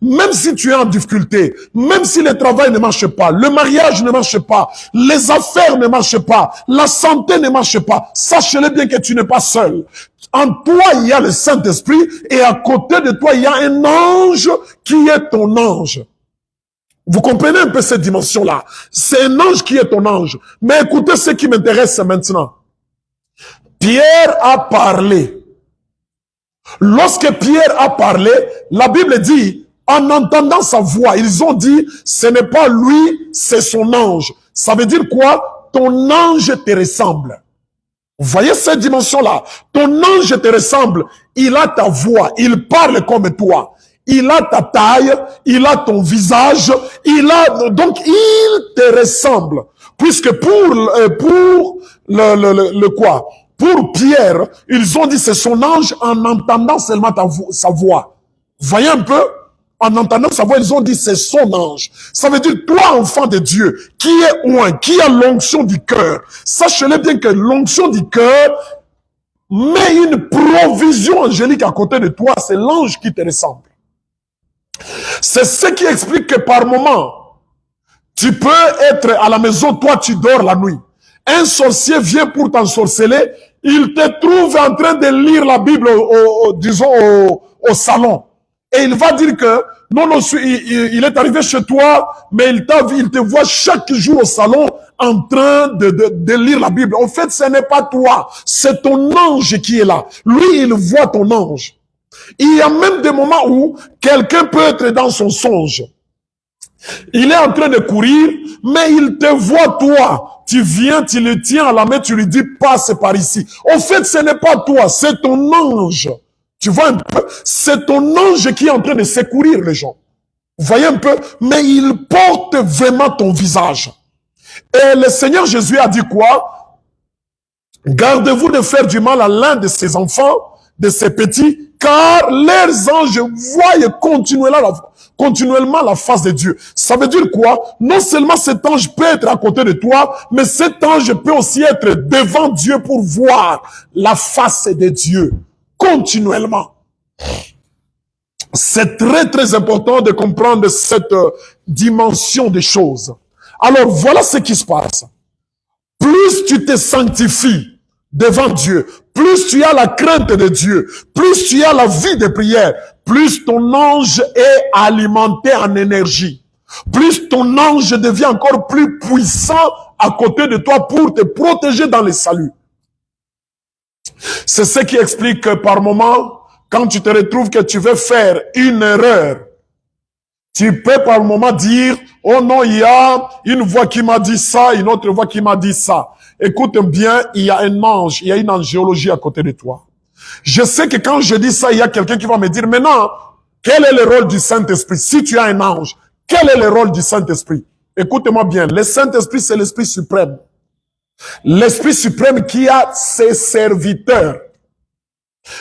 Même si tu es en difficulté, même si le travail ne marche pas, le mariage ne marche pas, les affaires ne marchent pas, la santé ne marche pas, sache-le bien que tu n'es pas seul. En toi, il y a le Saint-Esprit et à côté de toi, il y a un ange qui est ton ange. Vous comprenez un peu cette dimension-là? C'est un ange qui est ton ange. Mais écoutez ce qui m'intéresse maintenant. Pierre a parlé. Lorsque Pierre a parlé, la Bible dit, en entendant sa voix, ils ont dit, ce n'est pas lui, c'est son ange. Ça veut dire quoi? Ton ange te ressemble. Vous voyez cette dimension-là? Ton ange te ressemble. Il a ta voix. Il parle comme toi. Il a ta taille. Il a ton visage. Donc, il te ressemble. Puisque pour quoi? Pour Pierre, ils ont dit c'est son ange en entendant seulement sa voix. Vous voyez un peu? En entendant sa voix, ils ont dit c'est son ange. Ça veut dire, toi, enfant de Dieu, qui est oint, qui a l'onction du cœur, sachez-le bien que l'onction du cœur met une provision angélique à côté de toi. C'est l'ange qui te ressemble. C'est ce qui explique que par moment, tu peux être à la maison, toi tu dors la nuit. Un sorcier vient pour t'ensorceler, il te trouve en train de lire la Bible, au salon. Et il va dire que, non, il est arrivé chez toi, mais il te voit chaque jour au salon en train de lire la Bible. En fait, ce n'est pas toi, c'est ton ange qui est là. Lui, il voit ton ange. Il y a même des moments où quelqu'un peut être dans son songe. Il est en train de courir, mais il te voit toi. Tu viens, tu le tiens à la main, tu lui dis passe par ici. En fait, ce n'est pas toi, c'est ton ange. Tu vois un peu? C'est ton ange qui est en train de secourir les gens. Vous voyez un peu? Mais il porte vraiment ton visage. Et le Seigneur Jésus a dit quoi? Gardez-vous de faire du mal à l'un de ses enfants, de ses petits, car leurs anges voient continuellement la face de Dieu. Ça veut dire quoi? Non seulement cet ange peut être à côté de toi, mais cet ange peut aussi être devant Dieu pour voir la face de Dieu continuellement. C'est très très important de comprendre cette dimension des choses. Alors voilà ce qui se passe. Plus tu te sanctifies devant Dieu, plus tu as la crainte de Dieu, plus tu as la vie de prière, plus ton ange est alimenté en énergie, plus ton ange devient encore plus puissant à côté de toi pour te protéger dans le salut. C'est ce qui explique que par moment, quand tu te retrouves que tu veux faire une erreur, tu peux par moment dire, oh non, il y a une voix qui m'a dit ça, une autre voix qui m'a dit ça. Écoute bien, il y a un ange, il y a une angéologie à côté de toi. Je sais que quand je dis ça, il y a quelqu'un qui va me dire, maintenant, quel est le rôle du Saint-Esprit? Si tu as un ange, quel est le rôle du Saint-Esprit? Écoute-moi bien, le Saint-Esprit, c'est l'Esprit suprême. L'Esprit suprême qui a ses serviteurs.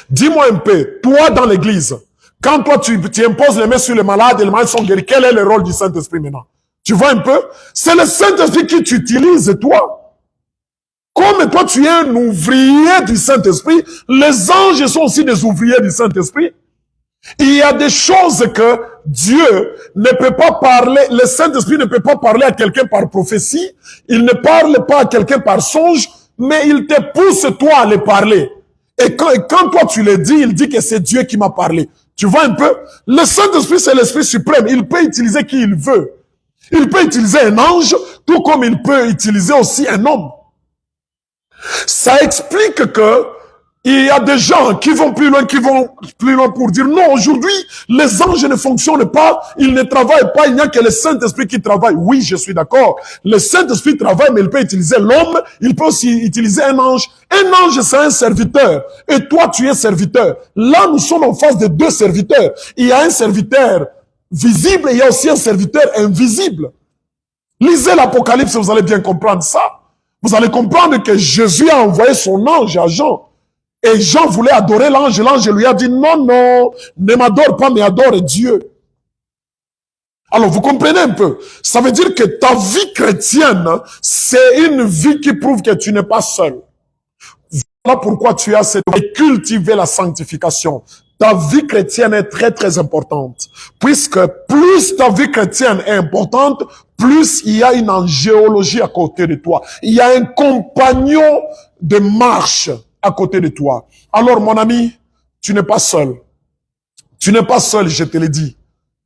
Dis-moi un peu, toi dans l'église, quand toi tu imposes les mains sur les malades et les malades sont guéris, quel est le rôle du Saint-Esprit maintenant? Tu vois un peu? C'est le Saint-Esprit qui t'utilise, toi. Comme toi tu es un ouvrier du Saint-Esprit, les anges sont aussi des ouvriers du Saint-Esprit. Il y a des choses que Dieu ne peut pas parler, le Saint-Esprit ne peut pas parler à quelqu'un par prophétie, il ne parle pas à quelqu'un par songe, mais il te pousse toi à les parler. Et quand toi tu le dis, il dit que c'est Dieu qui m'a parlé. Tu vois un peu? Le Saint-Esprit, c'est l'Esprit suprême. Il peut utiliser qui il veut. Il peut utiliser un ange, tout comme il peut utiliser aussi un homme. Ça explique que il y a des gens qui vont plus loin pour dire non, aujourd'hui, les anges ne fonctionnent pas, ils ne travaillent pas, il n'y a que le Saint-Esprit qui travaille. Oui, je suis d'accord. Le Saint-Esprit travaille, mais il peut utiliser l'homme, il peut aussi utiliser un ange. Un ange, c'est un serviteur. Et toi, tu es serviteur. Là, nous sommes en face de deux serviteurs. Il y a un serviteur visible et il y a aussi un serviteur invisible. Lisez l'Apocalypse, vous allez bien comprendre ça. Vous allez comprendre que Jésus a envoyé son ange à Jean. Et Jean voulait adorer l'ange. L'ange lui a dit, non, non, ne m'adore pas, mais adore Dieu. Alors, vous comprenez un peu? Ça veut dire que ta vie chrétienne, c'est une vie qui prouve que tu n'es pas seul. Voilà pourquoi tu as cette vie, cultiver la sanctification. ta vie chrétienne est très très importante. Puisque plus ta vie chrétienne est importante, plus il y a une angéologie à côté de toi. Il y a un compagnon de marche à côté de toi. Alors mon ami, tu n'es pas seul. Tu n'es pas seul, je te l'ai dit.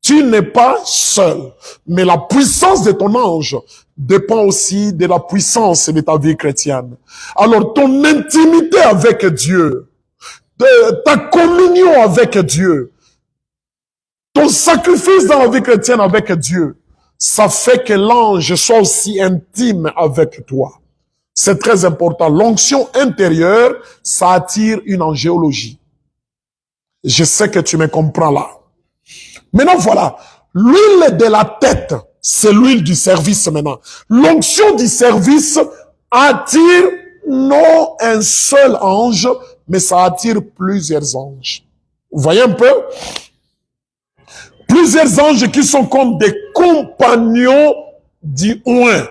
Tu n'es pas seul. Mais la puissance de ton ange dépend aussi de la puissance de ta vie chrétienne. Alors ton intimité avec Dieu, ta communion avec Dieu, ton sacrifice dans la vie chrétienne avec Dieu, ça fait que l'ange soit aussi intime avec toi. C'est très important. L'onction intérieure, ça attire une angéologie. Je sais que tu me comprends là. Maintenant, voilà. L'huile de la tête, c'est l'huile du service maintenant. L'onction du service attire non un seul ange, mais ça attire plusieurs anges. Vous voyez un peu? Plusieurs anges qui sont comme des compagnons du oint,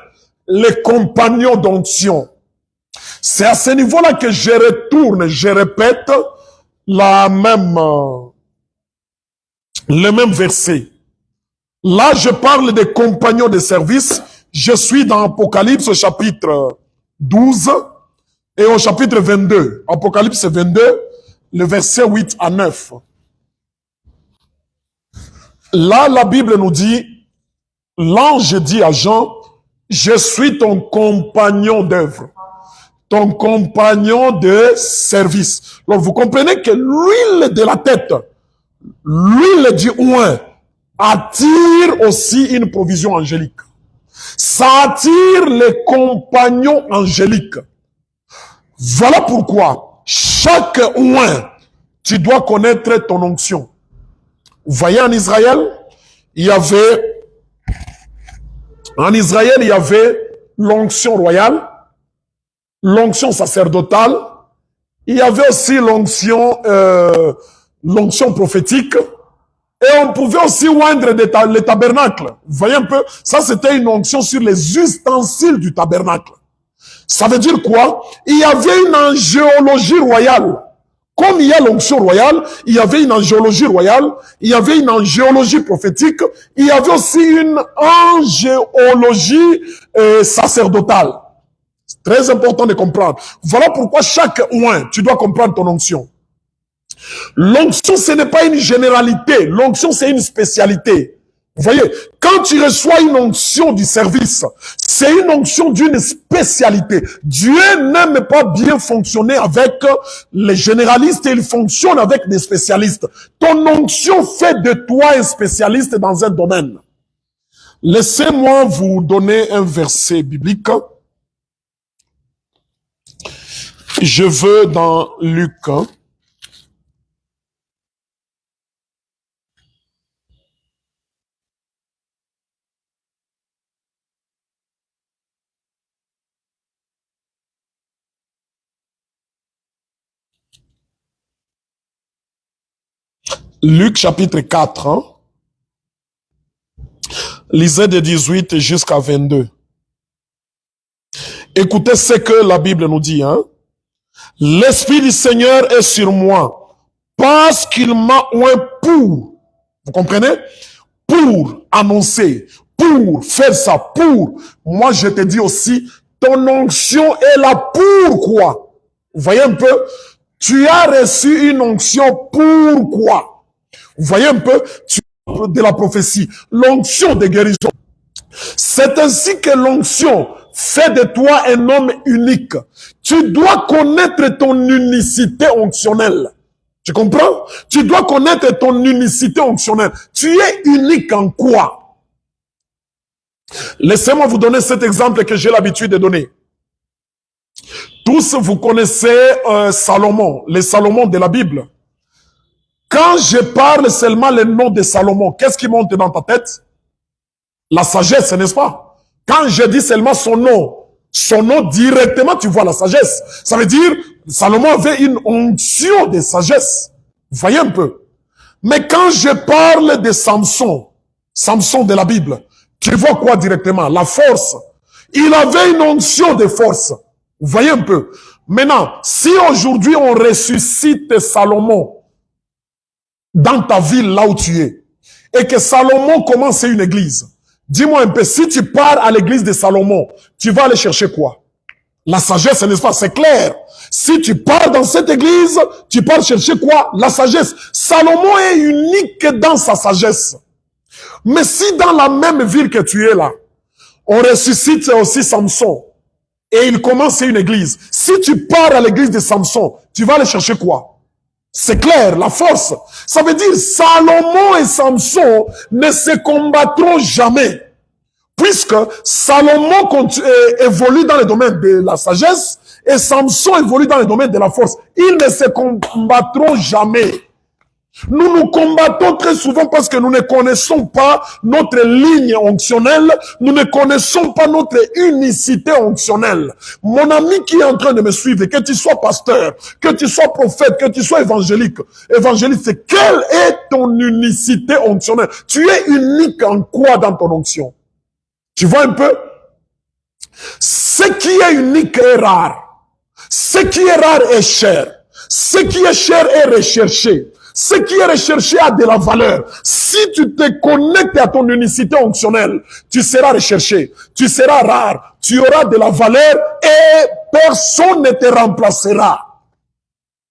les compagnons d'onction. C'est à ce niveau-là que je retourne, je répète le même verset. Là, je parle des compagnons de service. Je suis dans Apocalypse au chapitre 12 et au chapitre 22. Apocalypse 22, le verset 8 à 9. Là, la Bible nous dit, l'ange dit à Jean, je suis ton compagnon d'œuvre, ton compagnon de service. Donc, vous comprenez que l'huile de la tête, l'huile du oint, attire aussi une provision angélique. Ça attire les compagnons angéliques. Voilà pourquoi, chaque oint, tu dois connaître ton onction. Vous voyez, en Israël, il y avait l'onction royale, l'onction sacerdotale, il y avait aussi l'onction prophétique, et on pouvait aussi oindre les tabernacles. Vous voyez un peu, ça c'était une onction sur les ustensiles du tabernacle. Ça veut dire quoi? Il y avait une angéologie royale. Comme il y a l'onction royale, il y avait une angéologie royale, il y avait une angéologie prophétique, il y avait aussi une angéologie sacerdotale. C'est très important de comprendre. Voilà pourquoi chaque oint, tu dois comprendre ton onction. L'onction, ce n'est pas une généralité. L'onction, c'est une spécialité. Vous voyez, quand tu reçois une onction du service, c'est une onction d'une spécialité. Dieu n'aime pas bien fonctionner avec les généralistes, il fonctionne avec des spécialistes. Ton onction fait de toi un spécialiste dans un domaine. Laissez-moi vous donner un verset biblique. Je veux dans Luc. Luc chapitre 4, hein? Lisez de 18 jusqu'à 22. Écoutez ce que la Bible nous dit, hein? L'Esprit du Seigneur est sur moi, parce qu'il m'a oint pour, vous comprenez? Pour annoncer, pour faire ça, pour. Moi, je te dis aussi, ton onction est là pour quoi? Vous voyez un peu? Tu as reçu une onction pour quoi? Vous voyez un peu? De la prophétie, l'onction de guérison. C'est ainsi que l'onction fait de toi un homme unique. Tu dois connaître ton unicité onctionnelle. Tu comprends? Tu dois connaître ton unicité onctionnelle. Tu es unique en quoi? Laissez-moi vous donner cet exemple que j'ai l'habitude de donner. Tous vous connaissez Salomon, les Salomon de la Bible. Quand je parle seulement le nom de Salomon, qu'est-ce qui monte dans ta tête? La sagesse, n'est-ce pas? Quand je dis seulement son nom directement, tu vois la sagesse. Ça veut dire, Salomon avait une onction de sagesse. Vous voyez un peu? Mais quand je parle de Samson de la Bible, tu vois quoi directement? La force. Il avait une onction de force. Vous voyez un peu? Maintenant, si aujourd'hui on ressuscite Salomon, dans ta ville, là où tu es, et que Salomon commence une église, dis-moi un peu, si tu pars à l'église de Salomon, tu vas aller chercher quoi? La sagesse, n'est-ce pas? C'est clair. Si tu pars dans cette église, tu pars chercher quoi? La sagesse. Salomon est unique dans sa sagesse. Mais si dans la même ville que tu es là, on ressuscite aussi Samson, et il commence une église, si tu pars à l'église de Samson, tu vas aller chercher quoi? C'est clair, la force. Ça veut dire Salomon et Samson ne se combattront jamais. Puisque Salomon évolue dans le domaine de la sagesse et Samson évolue dans le domaine de la force. Ils ne se combattront jamais. Nous nous combattons très souvent parce que nous ne connaissons pas notre ligne onctionnelle, nous ne connaissons pas notre unicité onctionnelle. Mon ami qui est en train de me suivre, que tu sois pasteur, que tu sois prophète, que tu sois évangéliste, quelle est ton unicité onctionnelle? Tu es unique en quoi dans ton onction? Tu vois un peu? Ce qui est unique est rare. Ce qui est rare est cher. Ce qui est cher est recherché. Ce qui est recherché a de la valeur. Si tu te connectes à ton unicité onctionnelle, tu seras recherché, tu seras rare, tu auras de la valeur et personne ne te remplacera.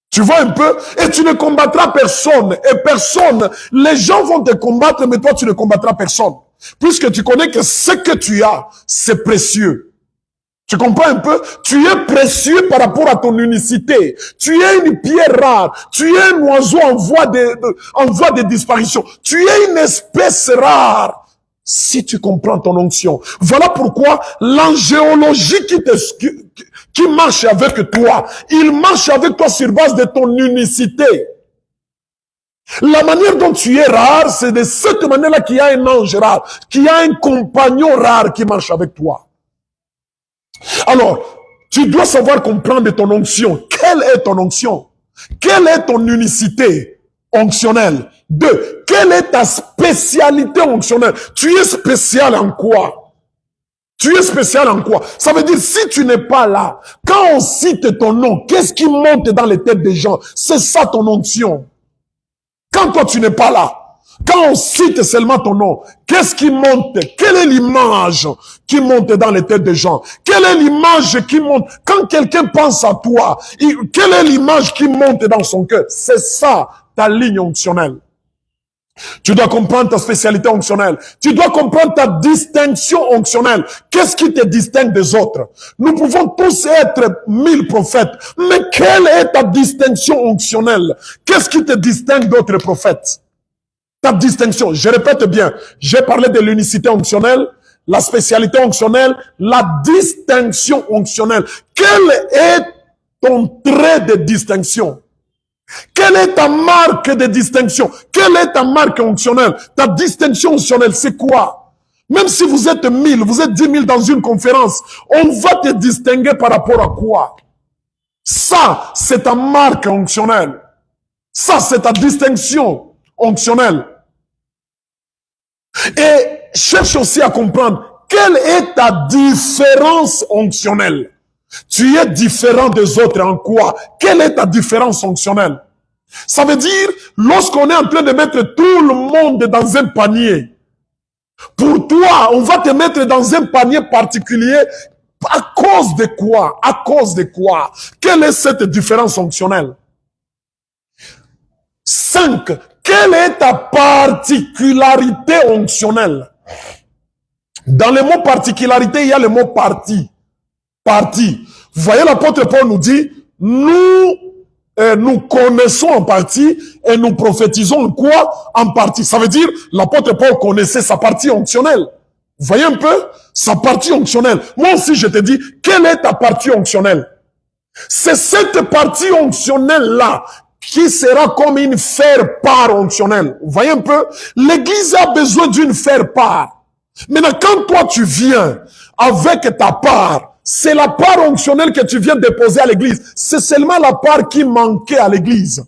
Tu vois un peu? Et tu ne combattras personne. Et personne, les gens vont te combattre, mais toi tu ne combattras personne. Puisque tu connais que ce que tu as, c'est précieux. Tu comprends un peu? Tu es précieux par rapport à ton unicité. Tu es une pierre rare. Tu es un oiseau en voie de disparition. Tu es une espèce rare. Si tu comprends ton onction. Voilà pourquoi l'angéologie qui marche avec toi, il marche avec toi sur base de ton unicité. La manière dont tu es rare, c'est de cette manière-là qu'il y a un ange rare, qu'il y a un compagnon rare qui marche avec toi. Alors, tu dois savoir comprendre ton onction. Quelle est ton onction? Quelle est ton unicité onctionnelle? 2. Quelle est ta spécialité onctionnelle? Tu es spécial en quoi? Tu es spécial en quoi? Ça veut dire, si tu n'es pas là, quand on cite ton nom, qu'est-ce qui monte dans les têtes des gens? C'est ça ton onction. Quand toi tu n'es pas là, quand on cite seulement ton nom, qu'est-ce qui monte? Quelle est l'image qui monte dans les têtes des gens? Quelle est l'image qui monte? Quand quelqu'un pense à toi, quelle est l'image qui monte dans son cœur? C'est ça, ta ligne onctionnelle. Tu dois comprendre ta spécialité onctionnelle. Tu dois comprendre ta distinction onctionnelle. Qu'est-ce qui te distingue des autres? Nous pouvons tous être 1000 prophètes, mais quelle est ta distinction onctionnelle? Qu'est-ce qui te distingue d'autres prophètes? Ta distinction, je répète bien, j'ai parlé de l'unicité onctionnelle, la spécialité onctionnelle, la distinction onctionnelle. Quel est ton trait de distinction? Quelle est ta marque de distinction? Quelle est ta marque onctionnelle? Ta distinction onctionnelle, c'est quoi? Même si vous êtes 1000, vous êtes 10 000 dans une conférence, on va te distinguer par rapport à quoi? Ça, c'est ta marque onctionnelle. Ça, c'est ta distinction onctionnelle. Et cherche aussi à comprendre quelle est ta différence onctionnelle. Tu es différent des autres en quoi? Quelle est ta différence onctionnelle? Ça veut dire, lorsqu'on est en train de mettre tout le monde dans un panier, pour toi, on va te mettre dans un panier particulier. À cause de quoi? À cause de quoi? Quelle est cette différence onctionnelle? 5. Quelle est ta particularité onctionnelle? Dans le mot particularité, il y a le mot partie. Partie. Vous voyez, l'apôtre Paul nous dit, nous connaissons en partie et nous prophétisons en quoi? En partie. Ça veut dire, l'apôtre Paul connaissait sa partie onctionnelle. Vous voyez un peu? Sa partie onctionnelle. Moi aussi, je te dis, quelle est ta partie onctionnelle? C'est cette partie onctionnelle-là qui sera comme une faire-part onctionnelle. Vous voyez un peu? L'Église a besoin d'une faire-part. Maintenant, quand toi tu viens avec ta part, c'est la part onctionnelle que tu viens déposer à l'église. C'est seulement la part qui manquait à l'église.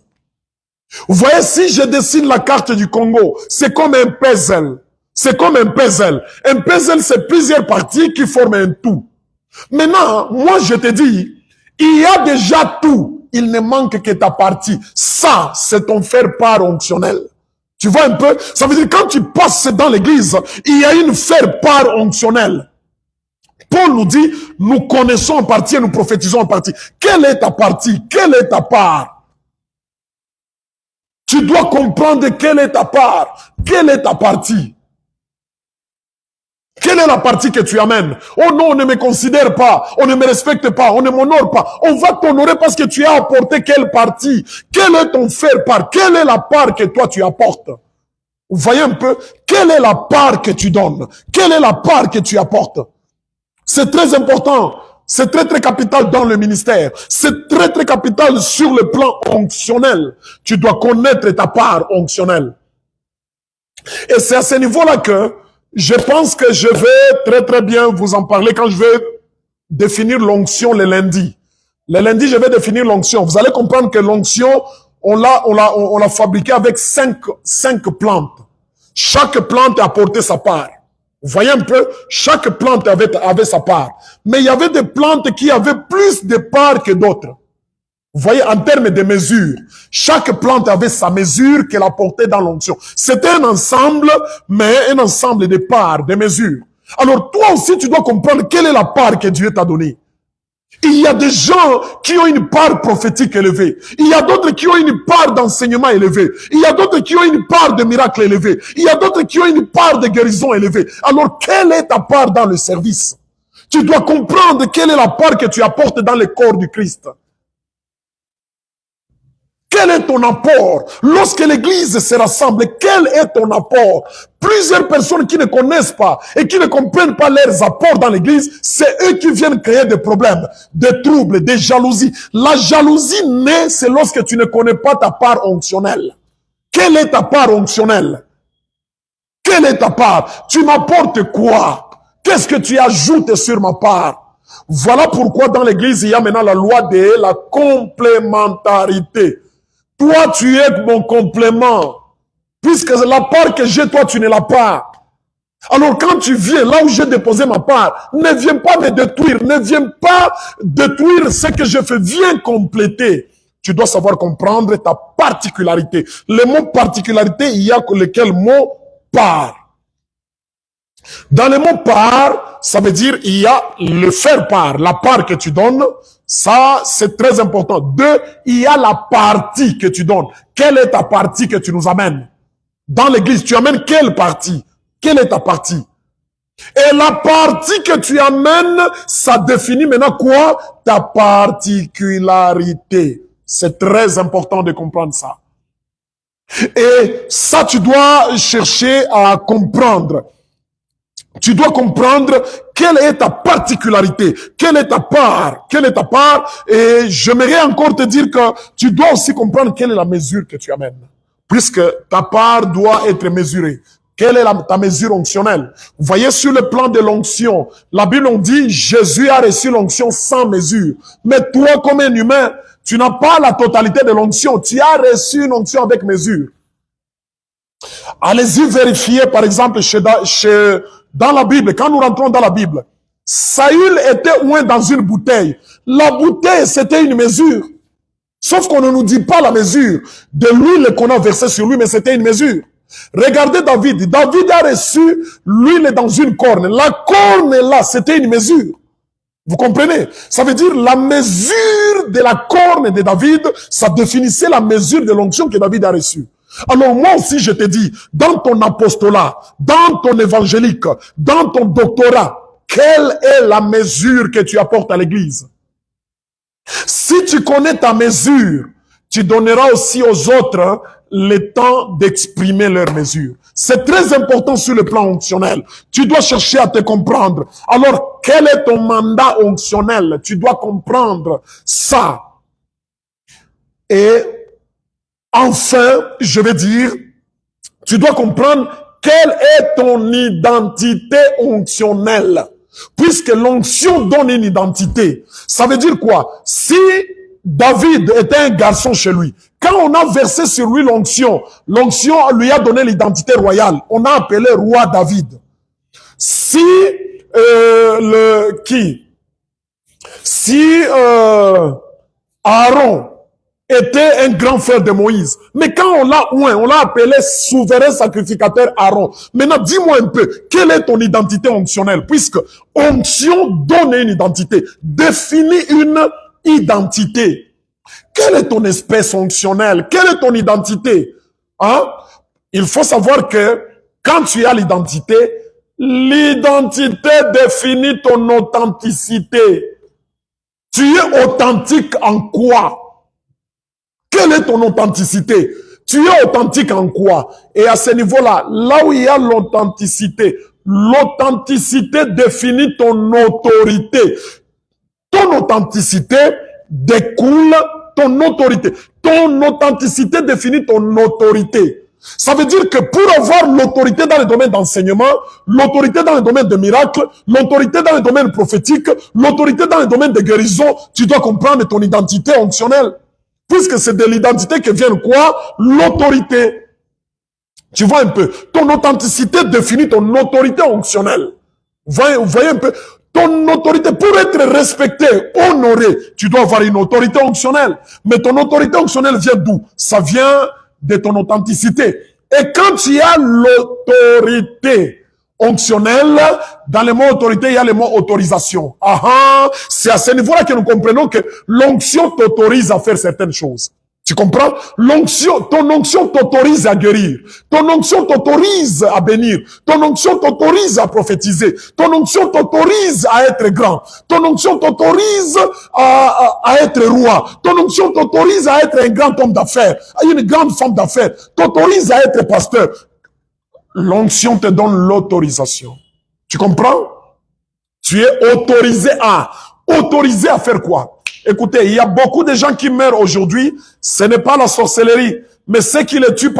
Vous voyez, si je dessine la carte du Congo, c'est comme un puzzle. C'est comme un puzzle. Un puzzle, c'est plusieurs parties qui forment un tout. Maintenant, moi je te dis, il y a déjà tout. il ne manque que ta partie. Ça, c'est ton faire-part onctionnel. Tu vois un peu? Ça veut dire quand tu passes dans l'église, il y a une faire-part onctionnelle. Paul nous dit, nous connaissons en partie et nous prophétisons en partie. Quelle est ta partie? Quelle est ta part? Tu dois comprendre quelle est ta part. Quelle est ta partie? Quelle est la partie que tu amènes? Oh non, on ne me considère pas, on ne me respecte pas, on ne m'honore pas. On va t'honorer parce que tu as apporté quelle partie? Quel est ton faire-part? Quelle est la part que toi tu apportes? Vous voyez un peu? Quelle est la part que tu donnes? Quelle est la part que tu apportes? C'est très important. C'est très très capital dans le ministère. C'est très très capital sur le plan onctionnel. Tu dois connaître ta part onctionnelle. Et c'est à ce niveau-là que je pense que je vais très très bien vous en parler quand je vais définir l'onction le lundi. Le lundi, je vais définir l'onction. Vous allez comprendre que l'onction, on l'a fabriquée avec cinq plantes. Chaque plante a apporté sa part. Vous voyez un peu, chaque plante avait sa part. Mais il y avait des plantes qui avaient plus de parts que d'autres. Vous voyez, en termes de mesure, chaque plante avait sa mesure qu'elle apportait dans l'onction. C'était un ensemble, mais un ensemble de parts, de mesures. Alors toi aussi, tu dois comprendre quelle est la part que Dieu t'a donnée. Il y a des gens qui ont une part prophétique élevée. Il y a d'autres qui ont une part d'enseignement élevée. Il y a d'autres qui ont une part de miracle élevée. Il y a d'autres qui ont une part de guérison élevée. Alors, quelle est ta part dans le service? Tu dois comprendre quelle est la part que tu apportes dans le corps du Christ. Quel est ton apport? Lorsque l'église se rassemble, quel est ton apport? Plusieurs personnes qui ne connaissent pas et qui ne comprennent pas leurs apports dans l'église, c'est eux qui viennent créer des problèmes, des troubles, des jalousies. La jalousie naît, c'est lorsque tu ne connais pas ta part onctionnelle. Quelle est ta part onctionnelle? Quelle est ta part? Tu m'apportes quoi? Qu'est-ce que tu ajoutes sur ma part? Voilà pourquoi dans l'église, il y a maintenant la loi de la complémentarité. Toi, tu es mon complément. Puisque la part que j'ai, toi, tu ne l'as pas. Alors, quand tu viens là où j'ai déposé ma part, ne viens pas me détruire. Ne viens pas détruire ce que je fais. Viens compléter. Tu dois savoir comprendre ta particularité. Le mot particularité, il y a lequel mot part. Dans le mot part, ça veut dire il y a le faire part, la part que tu donnes. Ça, c'est très important. Deux, il y a la partie que tu donnes. Quelle est ta partie que tu nous amènes? Dans l'église, tu amènes quelle partie? Quelle est ta partie? Et la partie que tu amènes, ça définit maintenant quoi? Ta particularité. C'est très important de comprendre ça. Et ça, tu dois chercher à comprendre. Tu dois comprendre quelle est ta particularité, quelle est ta part, quelle est ta part. Et j'aimerais encore te dire que tu dois aussi comprendre quelle est la mesure que tu amènes. Puisque ta part doit être mesurée. Quelle est ta mesure onctionnelle? Vous voyez sur le plan de l'onction, la Bible on dit Jésus a reçu l'onction sans mesure. Mais toi comme un humain, tu n'as pas la totalité de l'onction. Tu as reçu une onction avec mesure. Allez-y vérifier par exemple dans la Bible, quand nous rentrons dans la Bible, Saül était oint dans une bouteille. La bouteille, c'était une mesure. Sauf qu'on ne nous dit pas la mesure de l'huile qu'on a versée sur lui, mais c'était une mesure. Regardez David. David a reçu l'huile dans une corne. La corne là, c'était une mesure. Vous comprenez? Ça veut dire la mesure de la corne de David, ça définissait la mesure de l'onction que David a reçue. Alors moi aussi je te dis, dans ton apostolat, dans ton évangélique, dans ton doctorat, quelle est la mesure que tu apportes à l'église? Si tu connais ta mesure, tu donneras aussi aux autres le temps d'exprimer leur mesure. C'est très important sur le plan onctionnel. Tu dois chercher à te comprendre. Alors, quel est ton mandat onctionnel? Tu dois comprendre ça. Et enfin, je vais dire, tu dois comprendre quelle est ton identité onctionnelle. Puisque l'onction donne une identité. Ça veut dire quoi? Si David était un garçon chez lui, quand on a versé sur lui l'onction lui a donné l'identité royale. On a appelé roi David. Si Si Aaron était un grand frère de Moïse. Mais quand on l'a oint, on l'a appelé souverain sacrificateur Aaron. Maintenant, dis-moi un peu, quelle est ton identité onctionnelle? Puisque onction donne une identité, définit une identité. Quelle est ton espèce onctionnelle? Quelle est ton identité? Hein? Il faut savoir que quand tu as l'identité définit ton authenticité. Tu es authentique en quoi? Quelle est ton authenticité? Tu es authentique en quoi? Et à ce niveau-là, là où il y a l'authenticité définit ton autorité. Ton authenticité découle ton autorité. Ton authenticité définit ton autorité. Ça veut dire que pour avoir l'autorité dans le domaine d'enseignement, l'autorité dans le domaine de miracles, l'autorité dans le domaine prophétique, l'autorité dans le domaine de guérison, tu dois comprendre ton identité onctionnelle. Puisque c'est de l'identité que vient quoi? L'autorité. Tu vois un peu. Ton authenticité définit ton autorité onctionnelle. Vous voyez un peu. Ton autorité, pour être respecté, honoré, tu dois avoir une autorité onctionnelle. Mais ton autorité onctionnelle vient d'où? Ça vient de ton authenticité. Et quand tu as l'autorité onctionnelle, dans le mot autorité, il y a le mot autorisation. C'est à ce niveau-là que nous comprenons que l'onction t'autorise à faire certaines choses. Tu comprends? Ton onction t'autorise à guérir. Ton onction t'autorise à bénir. Ton onction t'autorise à prophétiser. Ton onction t'autorise à être grand. Ton onction t'autorise à être roi. Ton onction t'autorise à être un grand homme d'affaires, une grande femme d'affaires. T'autorise à être pasteur. L'onction te donne l'autorisation. Tu comprends? Tu es autorisé à faire quoi? Écoutez, il y a beaucoup de gens qui meurent aujourd'hui. Ce n'est pas la sorcellerie. Mais ce qui les tue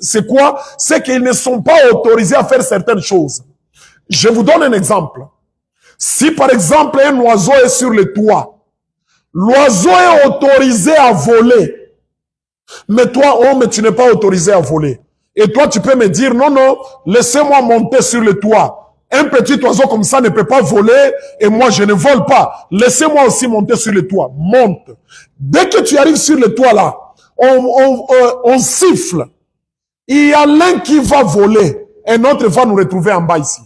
c'est quoi? C'est qu'ils ne sont pas autorisés à faire certaines choses. Je vous donne un exemple. Si par exemple un oiseau est sur le toit, l'oiseau est autorisé à voler. Mais toi, homme, tu n'es pas autorisé à voler. Et toi, tu peux me dire, non, non, laissez-moi monter sur le toit. Un petit oiseau comme ça ne peut pas voler et moi je ne vole pas. Laissez-moi aussi monter sur le toit. Monte. Dès que tu arrives sur le toit là, on siffle. Il y a l'un qui va voler, un autre va nous retrouver en bas ici.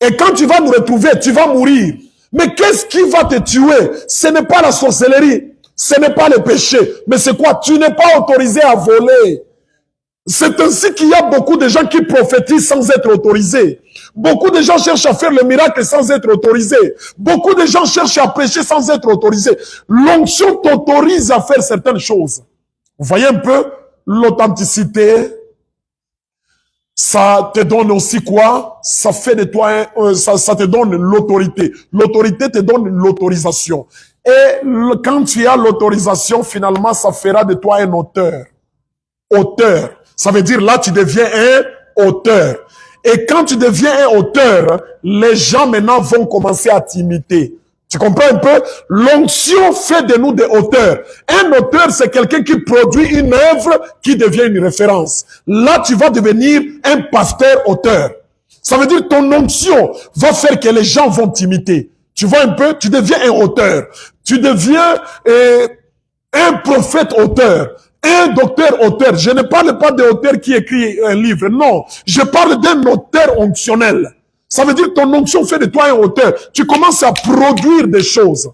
Et quand tu vas nous retrouver, tu vas mourir. Mais qu'est-ce qui va te tuer? Ce n'est pas la sorcellerie, ce n'est pas le péché, mais c'est quoi? Tu n'es pas autorisé à voler. C'est ainsi qu'il y a beaucoup de gens qui prophétisent sans être autorisés. Beaucoup de gens cherchent à faire le miracle sans être autorisés. Beaucoup de gens cherchent à prêcher sans être autorisés. L'onction t'autorise à faire certaines choses. Vous voyez un peu l'authenticité? Ça te donne aussi quoi? Ça fait de toi, ça te donne l'autorité. L'autorité te donne l'autorisation. Et quand tu as l'autorisation, finalement, ça fera de toi un auteur. Auteur. Ça veut dire là, tu deviens un auteur. Et quand tu deviens un auteur, les gens maintenant vont commencer à t'imiter. Tu comprends un peu? L'onction fait de nous des auteurs. Un auteur, c'est quelqu'un qui produit une œuvre qui devient une référence. Là, tu vas devenir un pasteur auteur. Ça veut dire ton onction va faire que les gens vont t'imiter. Tu vois un peu? Tu deviens un auteur. Tu deviens un prophète auteur. Un docteur auteur. Je ne parle pas d'un auteur qui écrit un livre. Non. Je parle d'un auteur onctionnel. Ça veut dire que ton onction fait de toi un auteur. Tu commences à produire des choses.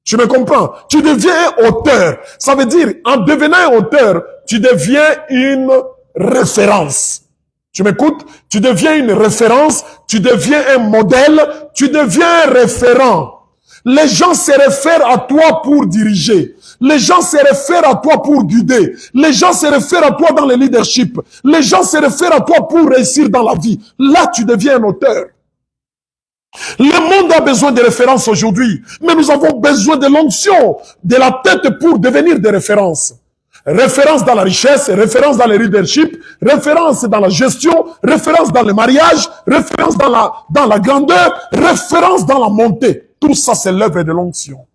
Tu me comprends? Tu deviens un auteur. Ça veut dire, en devenant un auteur, tu deviens une référence. Tu m'écoutes? Tu deviens une référence. Tu deviens un modèle. Tu deviens un référent. Les gens se réfèrent à toi pour diriger. Les gens se réfèrent à toi pour guider. Les gens se réfèrent à toi dans le leadership. Les gens se réfèrent à toi pour réussir dans la vie. Là, tu deviens un auteur. Le monde a besoin de références aujourd'hui, mais nous avons besoin de l'onction, de la tête pour devenir des références. Référence dans la richesse, référence dans le leadership, référence dans la gestion, référence dans le mariage, référence dans la grandeur, référence dans la montée. Tout ça, c'est l'œuvre de l'onction.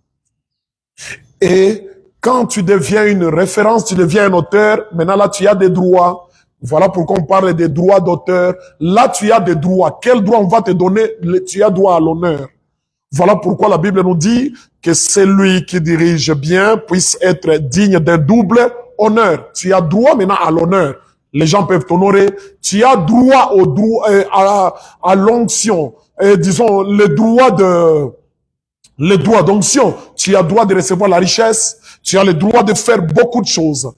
Et quand tu deviens une référence, tu deviens un auteur, maintenant là, tu as des droits. Voilà pourquoi on parle des droits d'auteur. Là, tu as des droits. Quel droit on va te donner? Tu as droit à l'honneur. Voilà pourquoi la Bible nous dit que celui qui dirige bien puisse être digne d'un double honneur. Tu as droit maintenant à l'honneur. Les gens peuvent t'honorer. Tu as droit au droit à l'onction. Disons le droit d'onction. Tu as droit de recevoir la richesse. Tu as le droit de faire beaucoup de choses.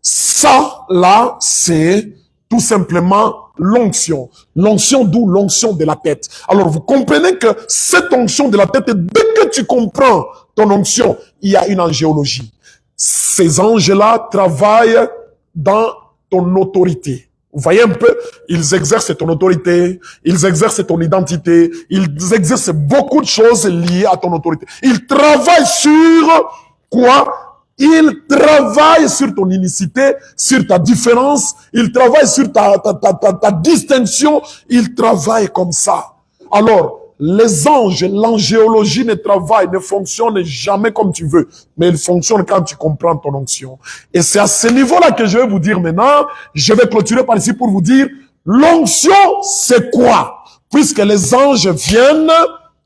Ça, là, c'est tout simplement l'onction. L'onction, d'où l'onction de la tête. Alors, vous comprenez que cette onction de la tête, dès que tu comprends ton onction, il y a une angéologie. Ces anges-là travaillent dans ton autorité. Vous voyez un peu, ils exercent ton autorité, ils exercent ton identité, ils exercent beaucoup de choses liées à ton autorité. Ils travaillent sur quoi? Il travaille sur ton unicité, sur ta différence, il travaille sur ta distinction, il travaille comme ça. Alors, les anges, l'angéologie ne fonctionne jamais comme tu veux, mais il fonctionne quand tu comprends ton onction. Et c'est à ce niveau-là que je vais vous dire maintenant, je vais clôturer par ici pour vous dire, l'onction, c'est quoi? Puisque les anges viennent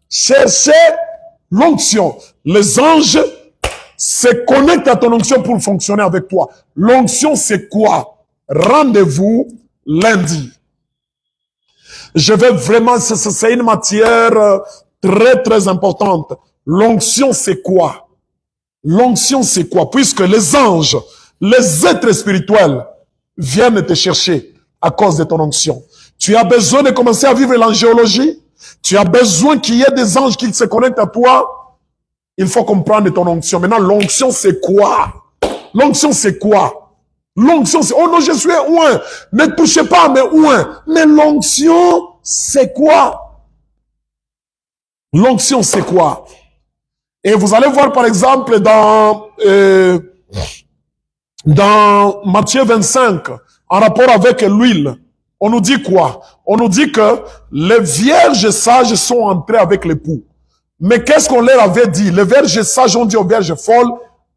chercher l'onction. Les anges se connectent à ton onction pour fonctionner avec toi. L'onction, c'est quoi? Rendez-vous lundi. Je vais vraiment, c'est une matière très, très importante. L'onction, c'est quoi? L'onction, c'est quoi? Puisque les anges, les êtres spirituels viennent te chercher à cause de ton onction. Tu as besoin de commencer à vivre l'angéologie. Tu as besoin qu'il y ait des anges qui se connectent à toi. Il faut comprendre ton onction. Maintenant, l'onction, c'est quoi? L'onction, c'est quoi? L'onction, c'est, oh non, je suis ouin. Ne touchez pas à mes ouin. Mais l'onction, c'est quoi? L'onction, c'est quoi? Et vous allez voir, par exemple, dans Matthieu 25, en rapport avec l'huile, on nous dit quoi? On nous dit que les vierges sages sont entrées avec l'époux. Mais qu'est-ce qu'on leur avait dit? Les vierges sages ont dit aux vierges folles,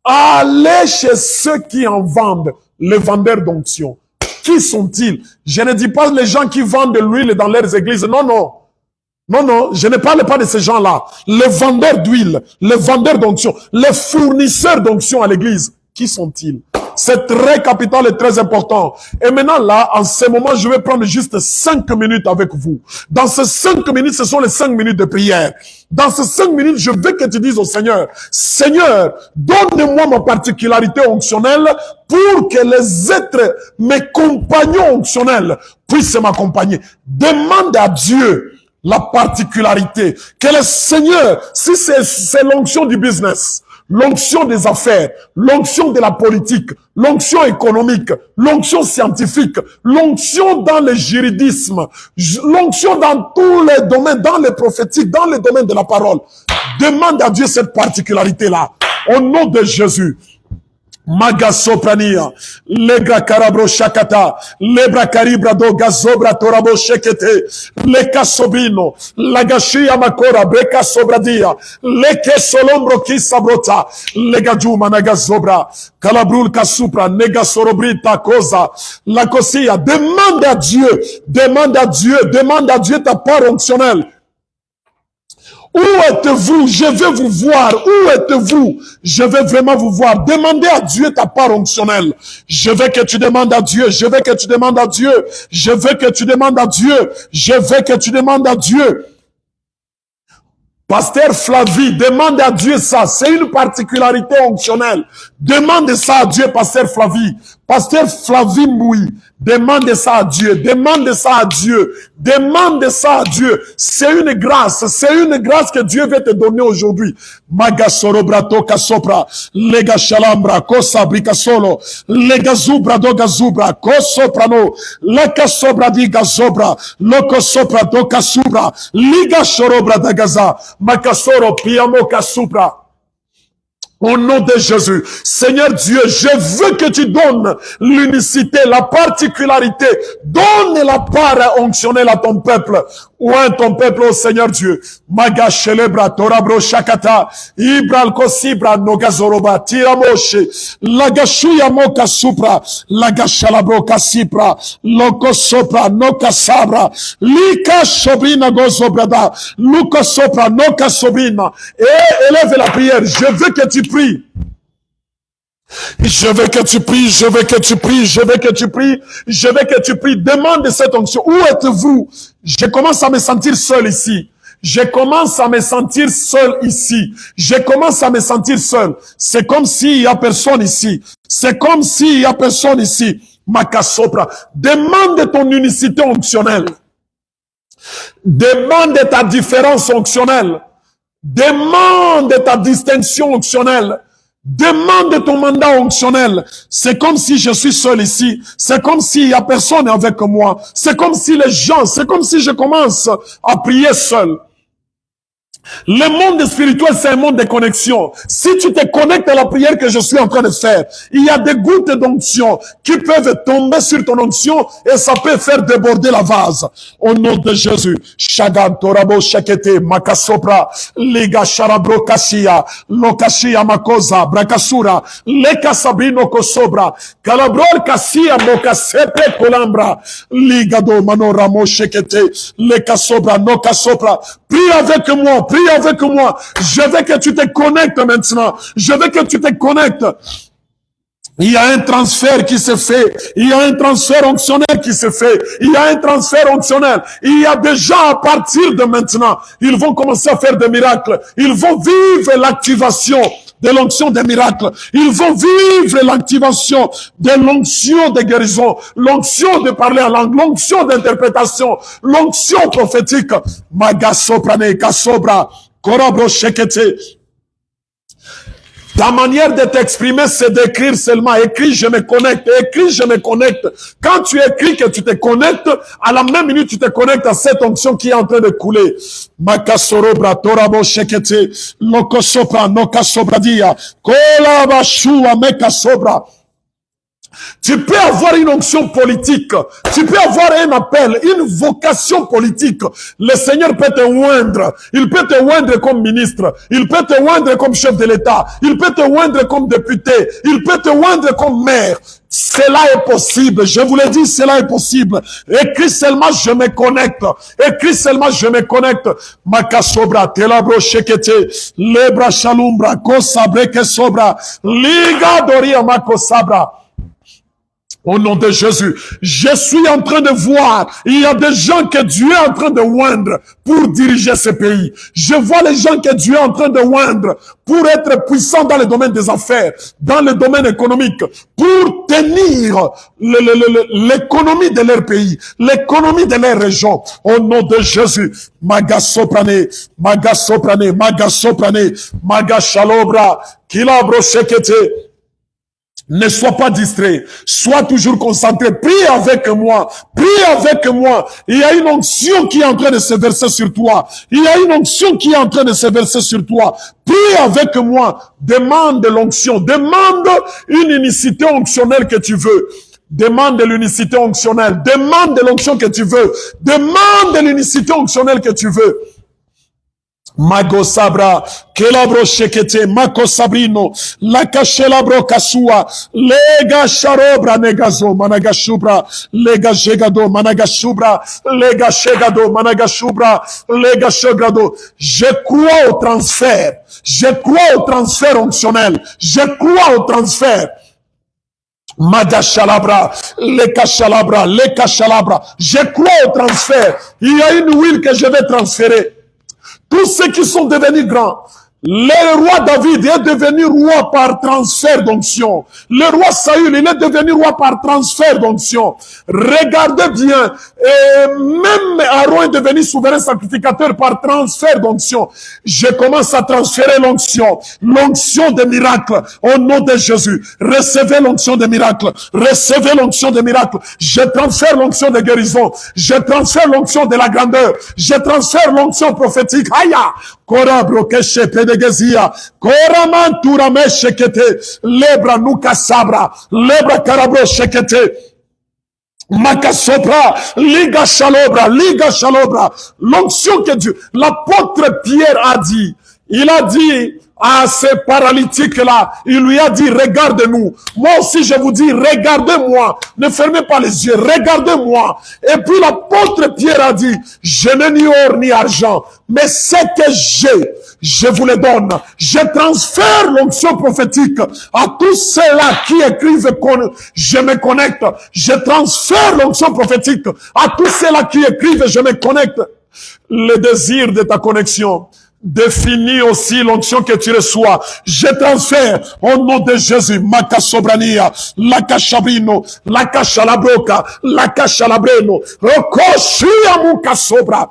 allez chez ceux qui en vendent, les vendeurs d'onction. Qui sont-ils? Je ne dis pas les gens qui vendent de l'huile dans leurs églises. Non, non. Non, non, je ne parle pas de ces gens-là. Les vendeurs d'huile, les vendeurs d'onction, les fournisseurs d'onction à l'église. Qui sont-ils? C'est très capital et très important. Et maintenant là, en ce moment, je vais prendre juste 5 minutes avec vous. Dans ces 5 minutes, ce sont les 5 minutes de prière. Dans ces 5 minutes, je veux que tu dises au Seigneur, Seigneur, donne-moi ma particularité onctionnelle pour que les êtres, mes compagnons onctionnels, puissent m'accompagner. Demande à Dieu la particularité. Que le Seigneur, si c'est l'onction du business, l'onction des affaires, l'onction de la politique, l'onction économique, l'onction scientifique, l'onction dans le juridisme, l'onction dans tous les domaines, dans les prophétiques, dans les domaines de la parole. Demande à Dieu cette particularité-là. Au nom de Jésus. Maga soprania, legra carabro shakata, lebra caribra do gazobra torabo shekete, leka sobino, lagashia makora, breka sobradia, leke solombro kisabrota, lega juma nagazobra, calabrul kasupra, nega sorobrita cosa, la cosia. Demande à Dieu, demande à Dieu, demande à Dieu ta part onctionnelle. Où êtes-vous? Je vais vous voir. Où êtes-vous? Je vais vraiment vous voir. Demandez à Dieu ta part onctionnelle. Je veux que tu demandes à Dieu. Je veux que tu demandes à Dieu. Je veux que tu demandes à Dieu. Je veux que tu demandes à Dieu. Pasteur Flavie, demande à Dieu ça. C'est une particularité onctionnelle. Demande ça à Dieu, Pasteur Flavie. Pasteur Flavie Moui, demande ça à Dieu. Demande ça à Dieu. Demande ça à Dieu. C'est une grâce. C'est une grâce que Dieu veut te donner aujourd'hui. Maga sorobrato kasopra. Lega shalambra. Kosa brika solo. Lega zubra do gazubra. Kosoprano. Leka sobra di gazobra. Loko sopra do kasubra. Liga shorobra da gaza. Makasoro piamo kasupra. Au nom de Jésus, Seigneur Dieu, je veux que tu donnes l'unicité, la particularité. Donne la part onctionnelle à ton peuple. Oint ton peuple, ô Seigneur Dieu. Maga shelebra, torabro shakata, ibral kosibra, nogazoroba, tiramoshe, lagashuya moka supra, lagashalabro kasipra, loko sopra, noka sabra, lika sobrina gozobrada, luka sopra, noka sobrina. Et élève la prière. Je veux que tu pries. Je veux que tu pries, je veux que tu pries, je veux que tu pries, je veux que tu pries. Demande cette onction. Où êtes-vous? Je commence à me sentir seul ici. Je commence à me sentir seul ici. Je commence à me sentir seul. C'est comme s'il y a personne ici. C'est comme s'il y a personne ici. Makasopra. Demande ton unicité onctionnelle. Demande ta différence onctionnelle. Demande ta distinction onctionnelle. Demande ton mandat onctionnel. C'est comme si je suis seul ici. C'est comme s'il y a personne avec moi. C'est comme si les gens, c'est comme si je commence à prier seul. Le monde spirituel, c'est un monde de connexion. Si tu te connectes à la prière que je suis en train de faire, il y a des gouttes d'onction qui peuvent tomber sur ton onction et ça peut faire déborder la vase. Au nom de Jésus. Shagan, Torabo, Shekete, Makasopra, Liga, Sharabro, Kashia, Lokashia, Makosa, Brakasura, Leka Sabino, Kosobra, Kalabrol, Kasia, Mokasepe, Kolambra, Ligado, Manoramo, Shekete, Leka Sobra, Nokasopra. Prie avec moi, prie avec moi. Je veux que tu te connectes maintenant. Je veux que tu te connectes. Il y a un transfert qui se fait. Il y a un transfert onctionnel qui se fait. Il y a un transfert onctionnel. Il y a des gens à partir de maintenant. Ils vont commencer à faire des miracles. Ils vont vivre l'activation de l'onction des miracles. Ils vont vivre l'activation de l'onction de guérison, l'onction de parler en langue, l'onction d'interprétation, l'onction prophétique. Maga soprane, kasobra, korabro shekete. Ta manière de t'exprimer, c'est d'écrire seulement. Écris, je me connecte. Écris, je me connecte. Quand tu écris que tu te connectes, à la même minute, tu te connectes à cette onction qui est en train de couler. Makasorobra, torabo shekete, lokosopra, nokasobradia, kolabashua, mekasobra. Tu peux avoir une onction politique, tu peux avoir un appel, une vocation politique. Le Seigneur peut te oindre, il peut te oindre comme ministre, il peut te oindre comme chef de l'État, il peut te oindre comme député, il peut te oindre comme maire. Cela est possible, je vous l'ai dit, cela est possible. Écris seulement, je me connecte. Écris seulement, je me connecte. Makasobra, telabro shekete, lebra shalumbra, kosabre kesobra, liga doria makosabra. Au nom de Jésus, je suis en train de voir, il y a des gens que Dieu est en train de oindre pour diriger ce pays. Je vois les gens que Dieu est en train de oindre pour être puissants dans le domaine des affaires, dans le domaine économique, pour tenir l'économie de leur pays, l'économie de leur région. Au nom de Jésus, Maga Soprane, Maga Soprane, Maga Soprane, Maga Shalobra, Kilabro Shekete. Ne sois pas distrait, sois toujours concentré, prie avec moi, prie avec moi. Il y a une onction qui est en train de se verser sur toi. Il y a une onction qui est en train de se verser sur toi. Prie avec moi, demande l'onction, demande une unicité onctionnelle que tu veux. Demande l'unicité onctionnelle, demande l'onction que tu veux, demande l'unicité onctionnelle que tu veux. Mago sabra, kelabro shekete, mako sabrino, la kashelabro kasua, lega sharobra negazo, managashubra, lega jegado, managashubra, lega shegado, managashubra, lega shegado. Je crois au transfert, je crois au transfert onctionnel, je crois au transfert. Madashalabra, le kashalabra, je crois au transfert. Il y a une huile que je vais transférer. Tous ceux qui sont devenus grands, le roi David est devenu roi par transfert d'onction. Le roi Saül, il est devenu roi par transfert d'onction. Regardez bien, et même Aaron est devenu souverain sacrificateur par transfert d'onction. Je commence à transférer l'onction, l'onction des miracles, au nom de Jésus. Recevez l'onction des miracles, recevez l'onction des miracles. Je transfère l'onction de guérison, je transfère l'onction de la grandeur, je transfère l'onction prophétique. Aya! Kora brokeshe pedegezia, kora mantura meshekete, lebra nuka sabra, lebra karabro shekete. Makasopra, Liga Shalobra, l'onction que Dieu, l'apôtre Pierre a dit, il a dit à ces paralytiques-là, il lui a dit, regardez-nous. Moi aussi, je vous dis, regardez-moi. Ne fermez pas les yeux, regardez-moi. Et puis l'apôtre Pierre a dit, je n'ai ni or ni argent, mais ce que j'ai, je vous le donne. Je transfère l'onction prophétique à tous ceux-là qui écrivent, je me connecte. Je transfère l'onction prophétique à tous ceux-là qui écrivent, je me connecte. Le désir de ta connexion définit aussi l'onction que tu reçois. Je transfère au nom de Jésus. Maka sobrania, laka shabrino, laka shalabroka, laka shalabreno, rokoshia muka sobra.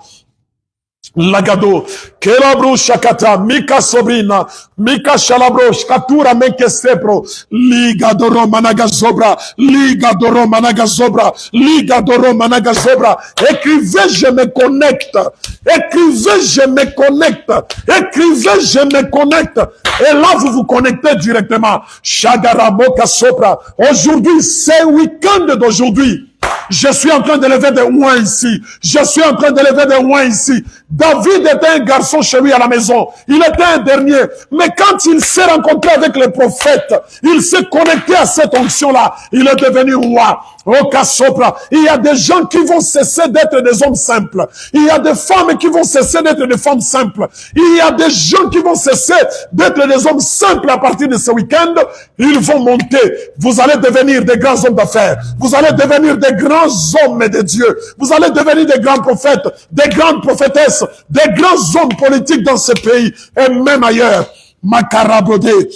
Lagado, Kelabru Shakata, Mika Sobrina, Mika Shalabro, Shkatura Meke Sepro, Liga Doro Managa Zobra, Liga Doro Managa Zobra, Liga Doro Managa Zobra. Écrivez, je me connecte. Écrivez, je me connecte. Écrivez, je me connecte. Et là, vous vous connectez directement. Shagara Moka Sopra. Aujourd'hui, c'est week-end d'aujourd'hui. Je suis en train de lever des oins ici. Je suis en train de lever des oins ici. David était un garçon chez lui à la maison. Il était un dernier. Mais quand il s'est rencontré avec les prophètes, il s'est connecté à cette onction-là. Il est devenu roi. Au Kasopra. Il y a des gens qui vont cesser d'être des hommes simples. Il y a des femmes qui vont cesser d'être des femmes simples. Il y a des gens qui vont cesser d'être des hommes simples à partir de ce week-end. Ils vont monter. Vous allez devenir des grands hommes d'affaires. Vous allez devenir des grands hommes de Dieu. Vous allez devenir des grands prophètes, des grandes prophétesses, des grands hommes politiques dans ce pays et même ailleurs. Makarabodé.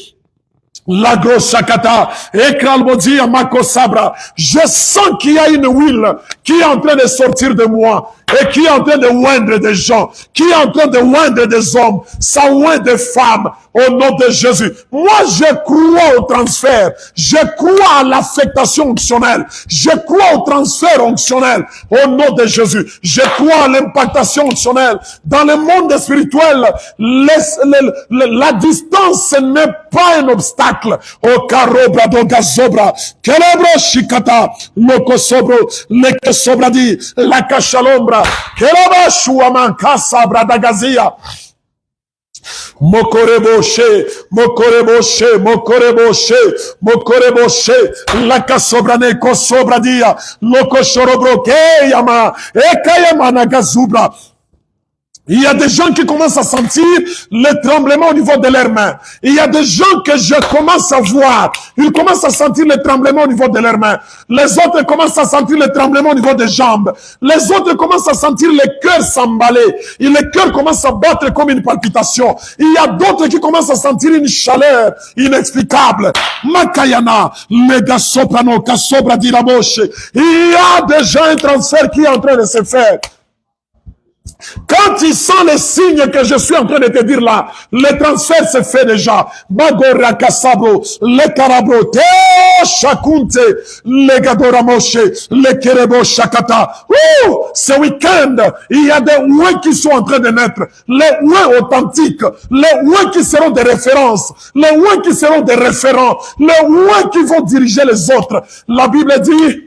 La grosse chakata, Ekralbodi à Mako Sabra. Je sens qu'il y a une huile qui est en train de sortir de moi et qui est en train de oindre des gens, qui est en train de oindre des hommes, ça oint des femmes au nom de Jésus. Moi, je crois au transfert. Je crois à l'affectation onctionnelle. Je crois au transfert onctionnel au nom de Jésus. Je crois à l'impactation onctionnelle. Dans le monde spirituel, la distance n'est pas un obstacle. O karobra doga zobra, kelebro shikata, loko sobro, leke sobradi, la kashalombra, keleba shuaman kasabra dagazia. Mokoreboshe, mokoreboshe, mokoreboshe, mokoreboshe, la kasobrane kosobradia, loko shorobro keyama, ekayama nagazubra. Il y a des gens qui commencent à sentir le tremblement au niveau de leurs mains. Il y a des gens que je commence à voir. Ils commencent à sentir le tremblement au niveau de leurs mains. Les autres commencent à sentir le tremblement au niveau des jambes. Les autres commencent à sentir le cœur s'emballer. Et le cœur commence à battre comme une palpitation. Il y a d'autres qui commencent à sentir une chaleur inexplicable. Makayana, mega soprano, kasobra diraboshe. Il y a déjà un transfert qui est en train de se faire. Quand il sent les signes que je suis en train de te dire là, le transfert se fait déjà. Bagora Kasabro, le Karabro, Teo Shakunte, le Gadora Moshe, le Kerebo Shakata. Ce week-end, il y a des ouins qui sont en train de naître. Les ouins authentiques, les ouins qui seront des références, les ouins qui seront des référents, les ouins qui vont diriger les autres. La Bible dit,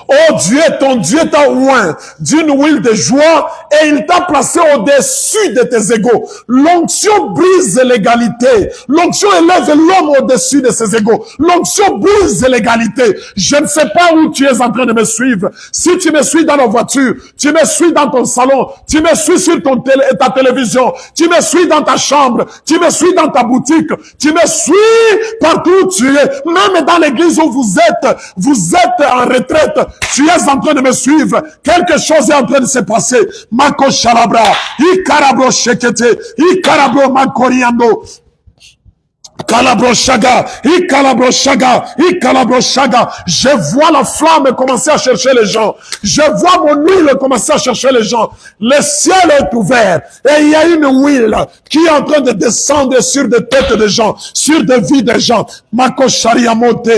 oh Dieu, ton Dieu t'a oint d'une huile de joie et il t'a placé au-dessus de tes égaux. L'onction brise l'égalité. L'onction élève l'homme au-dessus de ses égaux. L'onction brise l'égalité. Je ne sais pas où tu es en train de me suivre. Si tu me suis dans la voiture, tu me suis dans ton salon, tu me suis sur ta télévision, tu me suis dans ta chambre, tu me suis dans ta boutique, tu me suis partout où tu es. Même dans l'église où vous êtes en retraite, tu es en train de me suivre. Quelque chose est en train de se passer. Mako Shalabra, Ikarabro Shekete, Ikarabro Makoriando, Kalabro Shaga, Ikalabro Shaga, Ikalabro Shaga. Je vois la flamme commencer à chercher les gens. Je vois mon huile commencer à chercher les gens. Le ciel est ouvert et il y a une huile qui est en train de descendre sur des têtes de gens, sur des vies de gens. Mako Shariamote.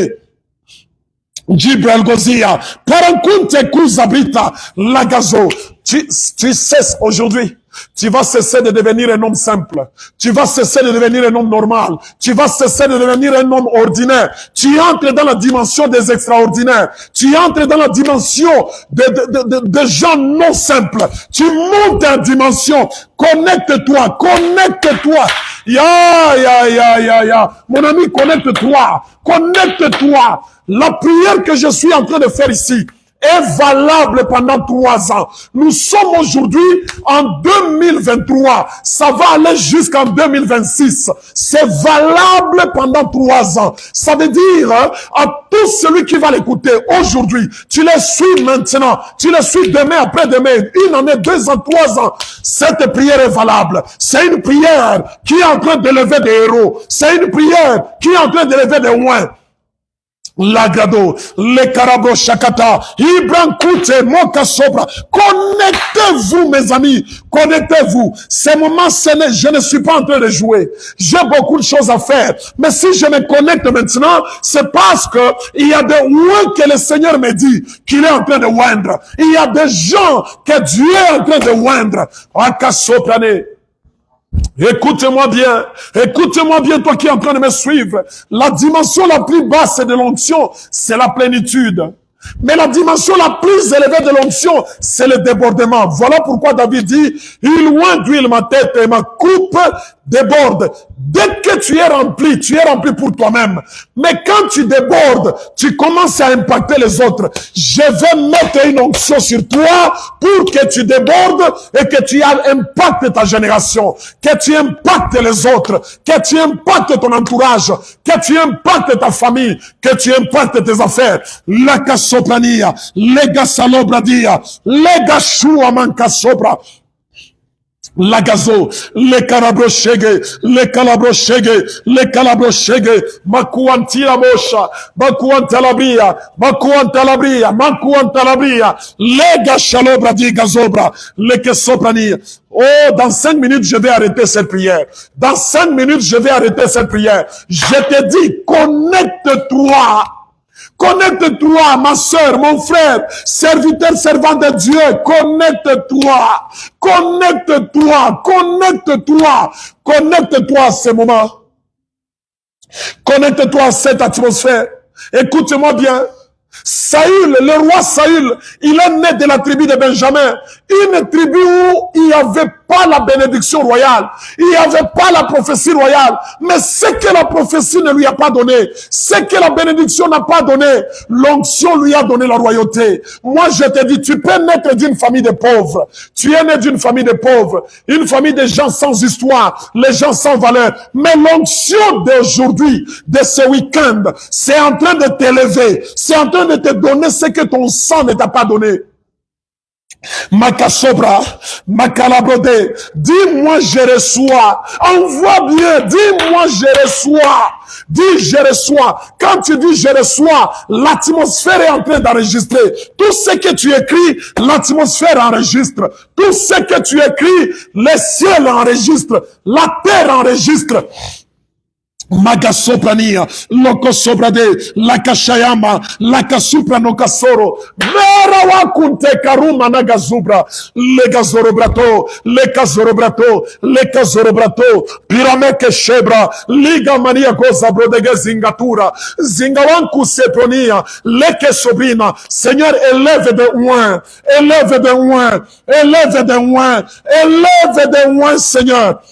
Jibrel Gozia, Parankunte Kuzabrita, Lagazo. Tu cesses aujourd'hui. Tu vas cesser de devenir un homme simple. Tu vas cesser de devenir un homme normal. Tu vas cesser de devenir un homme ordinaire. Tu entres dans la dimension des extraordinaires. Tu entres dans la dimension de gens non simples. Tu montes en dimension. Connecte-toi, connecte-toi. Ya. Mon ami, connecte-toi. Connecte-toi. La prière que je suis en train de faire ici est valable pendant 3 ans. Nous sommes aujourd'hui en 2023. Ça va aller jusqu'en 2026. C'est valable pendant 3 ans. Ça veut dire, à tout celui qui va l'écouter aujourd'hui, tu les suis maintenant, tu les suis demain, après-demain, 1 année, 2 ans, 3 ans. Cette prière est valable. C'est une prière qui est en train d'élever des héros. C'est une prière qui est en train d'élever des oins. Lagado, le Karabo Shakata, Ibran Koute, Moka Sobra. Connectez-vous, mes amis. Connectez-vous. Ces moments, je ne suis pas en train de jouer. J'ai beaucoup de choses à faire. Mais si je me connecte maintenant, c'est parce que il y a des oins que le Seigneur me dit qu'il est en train de oindre. Il y a des gens que Dieu est en train de oindre. Akasoprane. Écoute-moi bien, toi qui es en train de me suivre. La dimension la plus basse de l'onction, c'est la plénitude. Mais la dimension la plus élevée de l'onction, c'est le débordement. Voilà pourquoi David dit, il oint d'huile ma tête et ma coupe déborde. Dès que tu es rempli pour toi-même. Mais quand tu débordes, tu commences à impacter les autres. Je vais mettre une onction sur toi pour que tu débordes et que tu impactes ta génération, que tu impactes les autres, que tu impactes ton entourage, que tu impactes ta famille, que tu impactes tes affaires. La kasoprania, lega salobradia, lega shua manka sobra. La gazo, le calabrochege, makuantila bosha, makuantalabria, lega shalobra di gazobra, le kesoprania. Oh, dans 5 minutes, je vais arrêter cette prière. Dans 5 minutes, je vais arrêter cette prière. Je te dis, connecte-toi. Connecte-toi, ma soeur, mon frère, serviteur, servant de Dieu, connecte-toi, connecte-toi, connecte-toi, connecte-toi à ce moment. Connecte-toi à cette atmosphère. Écoute-moi bien. Saül, le roi Saül, il est né de la tribu de Benjamin, une tribu où il n'y avait pas la bénédiction royale, il n'y avait pas la prophétie royale, mais ce que la prophétie ne lui a pas donné, ce que la bénédiction n'a pas donné, l'onction lui a donné la royauté. Moi je te dis, tu peux naître d'une famille de pauvres, tu es né d'une famille de pauvres, une famille de gens sans histoire, les gens sans valeur, mais l'onction d'aujourd'hui, de ce week-end, c'est en train de t'élever, c'est en train de te donner ce que ton sang ne t'a pas donné. Makasobra, Makalabrode, dis-moi je reçois. Envoie bien, dis-moi je reçois. Dis je reçois. Quand tu dis je reçois, l'atmosphère est en train d'enregistrer. Tout ce que tu écris, l'atmosphère enregistre. Tout ce que tu écris, le ciel enregistre. La terre enregistre. Magasoprania, loko sobrade, lakashayama, lakasupra no kasoro, vera wakunte karuma nagazubra, legazorobrato, lekazorobrato, pirameke shebra, liga mania cosa brodege zingatura, zingawanku sepronia, leke sobrina, Seigneur, élève de loin, élève de loin, élève de loin, élève de loin, Seigneur.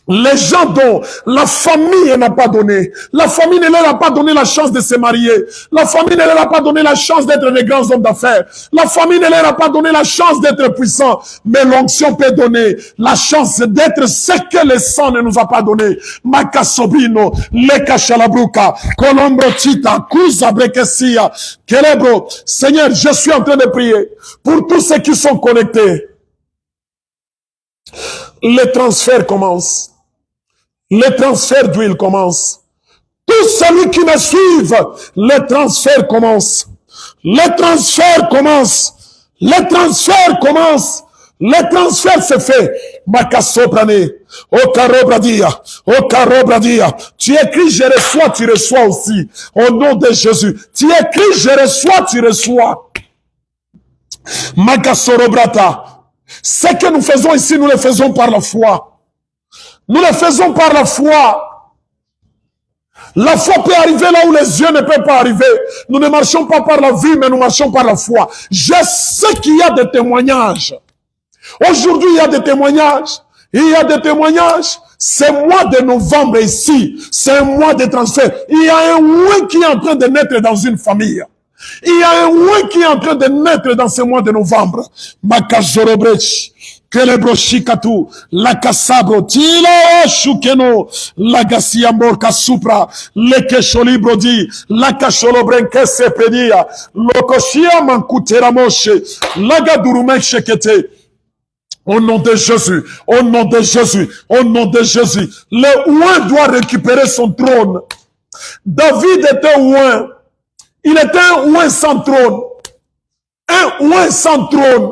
Les gens dont la famille n'a pas donné, la famille ne leur a pas donné la chance de se marier, la famille ne leur a pas donné la chance d'être des grands hommes d'affaires, la famille ne leur a pas donné la chance d'être puissants, mais l'onction peut donner la chance d'être ce que le sang ne nous a pas donné. Makasobino, Leka Shalabruka, Colombro Tita, Kuza Brekesia, Kelebro. Seigneur, je suis en train de prier pour tous ceux qui sont connectés. Le transfert commence. Le transfert d'huile commence. Tous ceux qui me suivent, le transfert commence. Le transfert commence. Le transfert commence. Le transfert se fait. Makasoprane. Okarobradia. Tu écris je reçois, tu reçois aussi. Au nom de Jésus. Tu écris je reçois, tu reçois. Makasorobrata. Ce que nous faisons ici, nous le faisons par la foi. Nous le faisons par la foi. La foi peut arriver là où les yeux ne peuvent pas arriver. Nous ne marchons pas par la vue, mais nous marchons par la foi. Je sais qu'il y a des témoignages. Aujourd'hui, il y a des témoignages. Il y a des témoignages. C'est mois de novembre ici. C'est un mois de transfert. Il y a un oui qui est en train de naître dans une famille. Il y a un oui qui est en train de naître dans ce mois de novembre. Makazorobrech. Kelebroshikatu, la kasabro, tilo shukeno, la gasiambor kasupra, le kesholibrodi, la kasholobrenke sepedia, lokoshia mankutera moshe, la gadurumek shekete. Au nom de Jésus, au nom de Jésus, au nom de Jésus, le ouin doit récupérer son trône. David était ouin. Il était un ouin sans trône. Un ouin sans trône.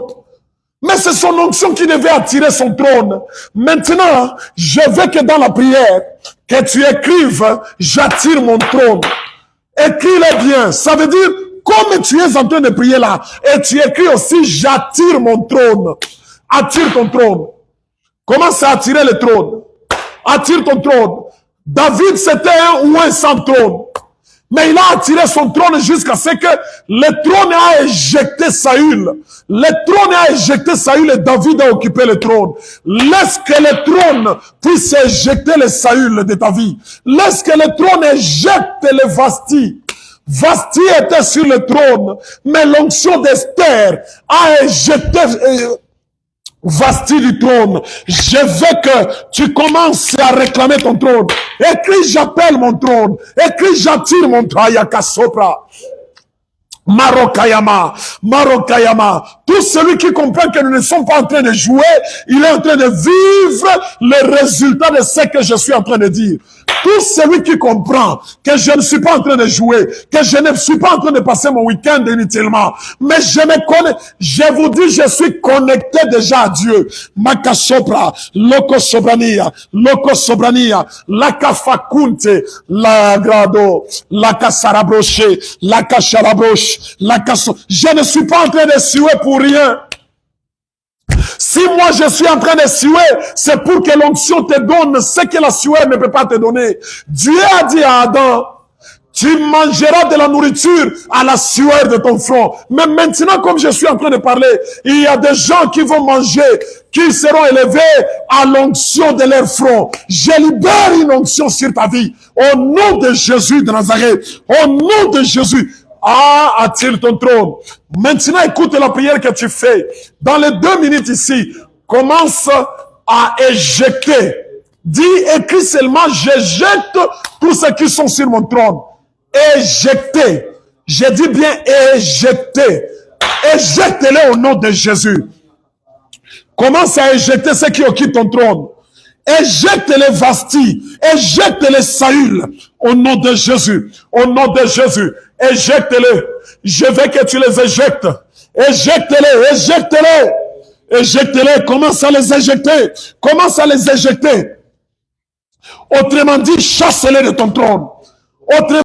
Mais c'est son onction qui devait attirer son trône. Maintenant, je veux que dans la prière, que tu écrives, j'attire mon trône. Écris-le bien. Ça veut dire, comme tu es en train de prier là, et tu écris aussi, j'attire mon trône. Attire ton trône. Commence à attirer le trône. Attire ton trône. David, c'était un ouin sans trône. Mais il a attiré son trône jusqu'à ce que le trône a éjecté Saül. Le trône a éjecté Saül et David a occupé le trône. Laisse que le trône puisse éjecter le Saül de ta vie. Laisse que le trône éjecte le Vasti. Vasti était sur le trône, mais l'onction d'Esther a éjecté Vasti du trône. Je veux que tu commences à réclamer ton trône. Écris, j'appelle mon trône. Écris, j'attire mon trône. Sopra. Marokayama, Marokayama. Tout celui qui comprend que nous ne sommes pas en train de jouer, il est en train de vivre le résultat de ce que je suis en train de dire. Tout celui qui comprend que je ne suis pas en train de jouer, que je ne suis pas en train de passer mon week-end inutilement, mais je me connais, je vous dis, je suis connecté déjà à Dieu. Makasopra, Loko Sobrania, Laka Fakunte, La Grado, Laka Sarabroche, Laka Charabroche, Laka So. Je ne suis pas en train de suer pour rien. Si moi je suis en train de suer, c'est pour que l'onction te donne ce que la sueur ne peut pas te donner. Dieu a dit à Adam, tu mangeras de la nourriture à la sueur de ton front. Mais maintenant, comme je suis en train de parler, il y a des gens qui vont manger, qui seront élevés à l'onction de leur front. Je libère une onction sur ta vie. Au nom de Jésus de Nazareth. Au nom de Jésus. Ah, attire ton trône. Maintenant, écoute la prière que tu fais. Dans les 2 minutes ici, commence à éjecter. Dis, écris seulement, j'éjecte tous ceux qui sont sur mon trône. Éjecter. Je dis bien éjecter. Éjecte-les au nom de Jésus. Commence à éjecter ceux qui occupent ton trône. Éjecte les Vasti. Éjecte les Saül. Au nom de Jésus. Au nom de Jésus. Éjecte-les. Je veux que tu les éjectes. Éjecte-les. Éjecte-les. Éjecte-les. Commence à les éjecter. Commence à les éjecter. Autrement dit, chasse-les de ton trône. Autrement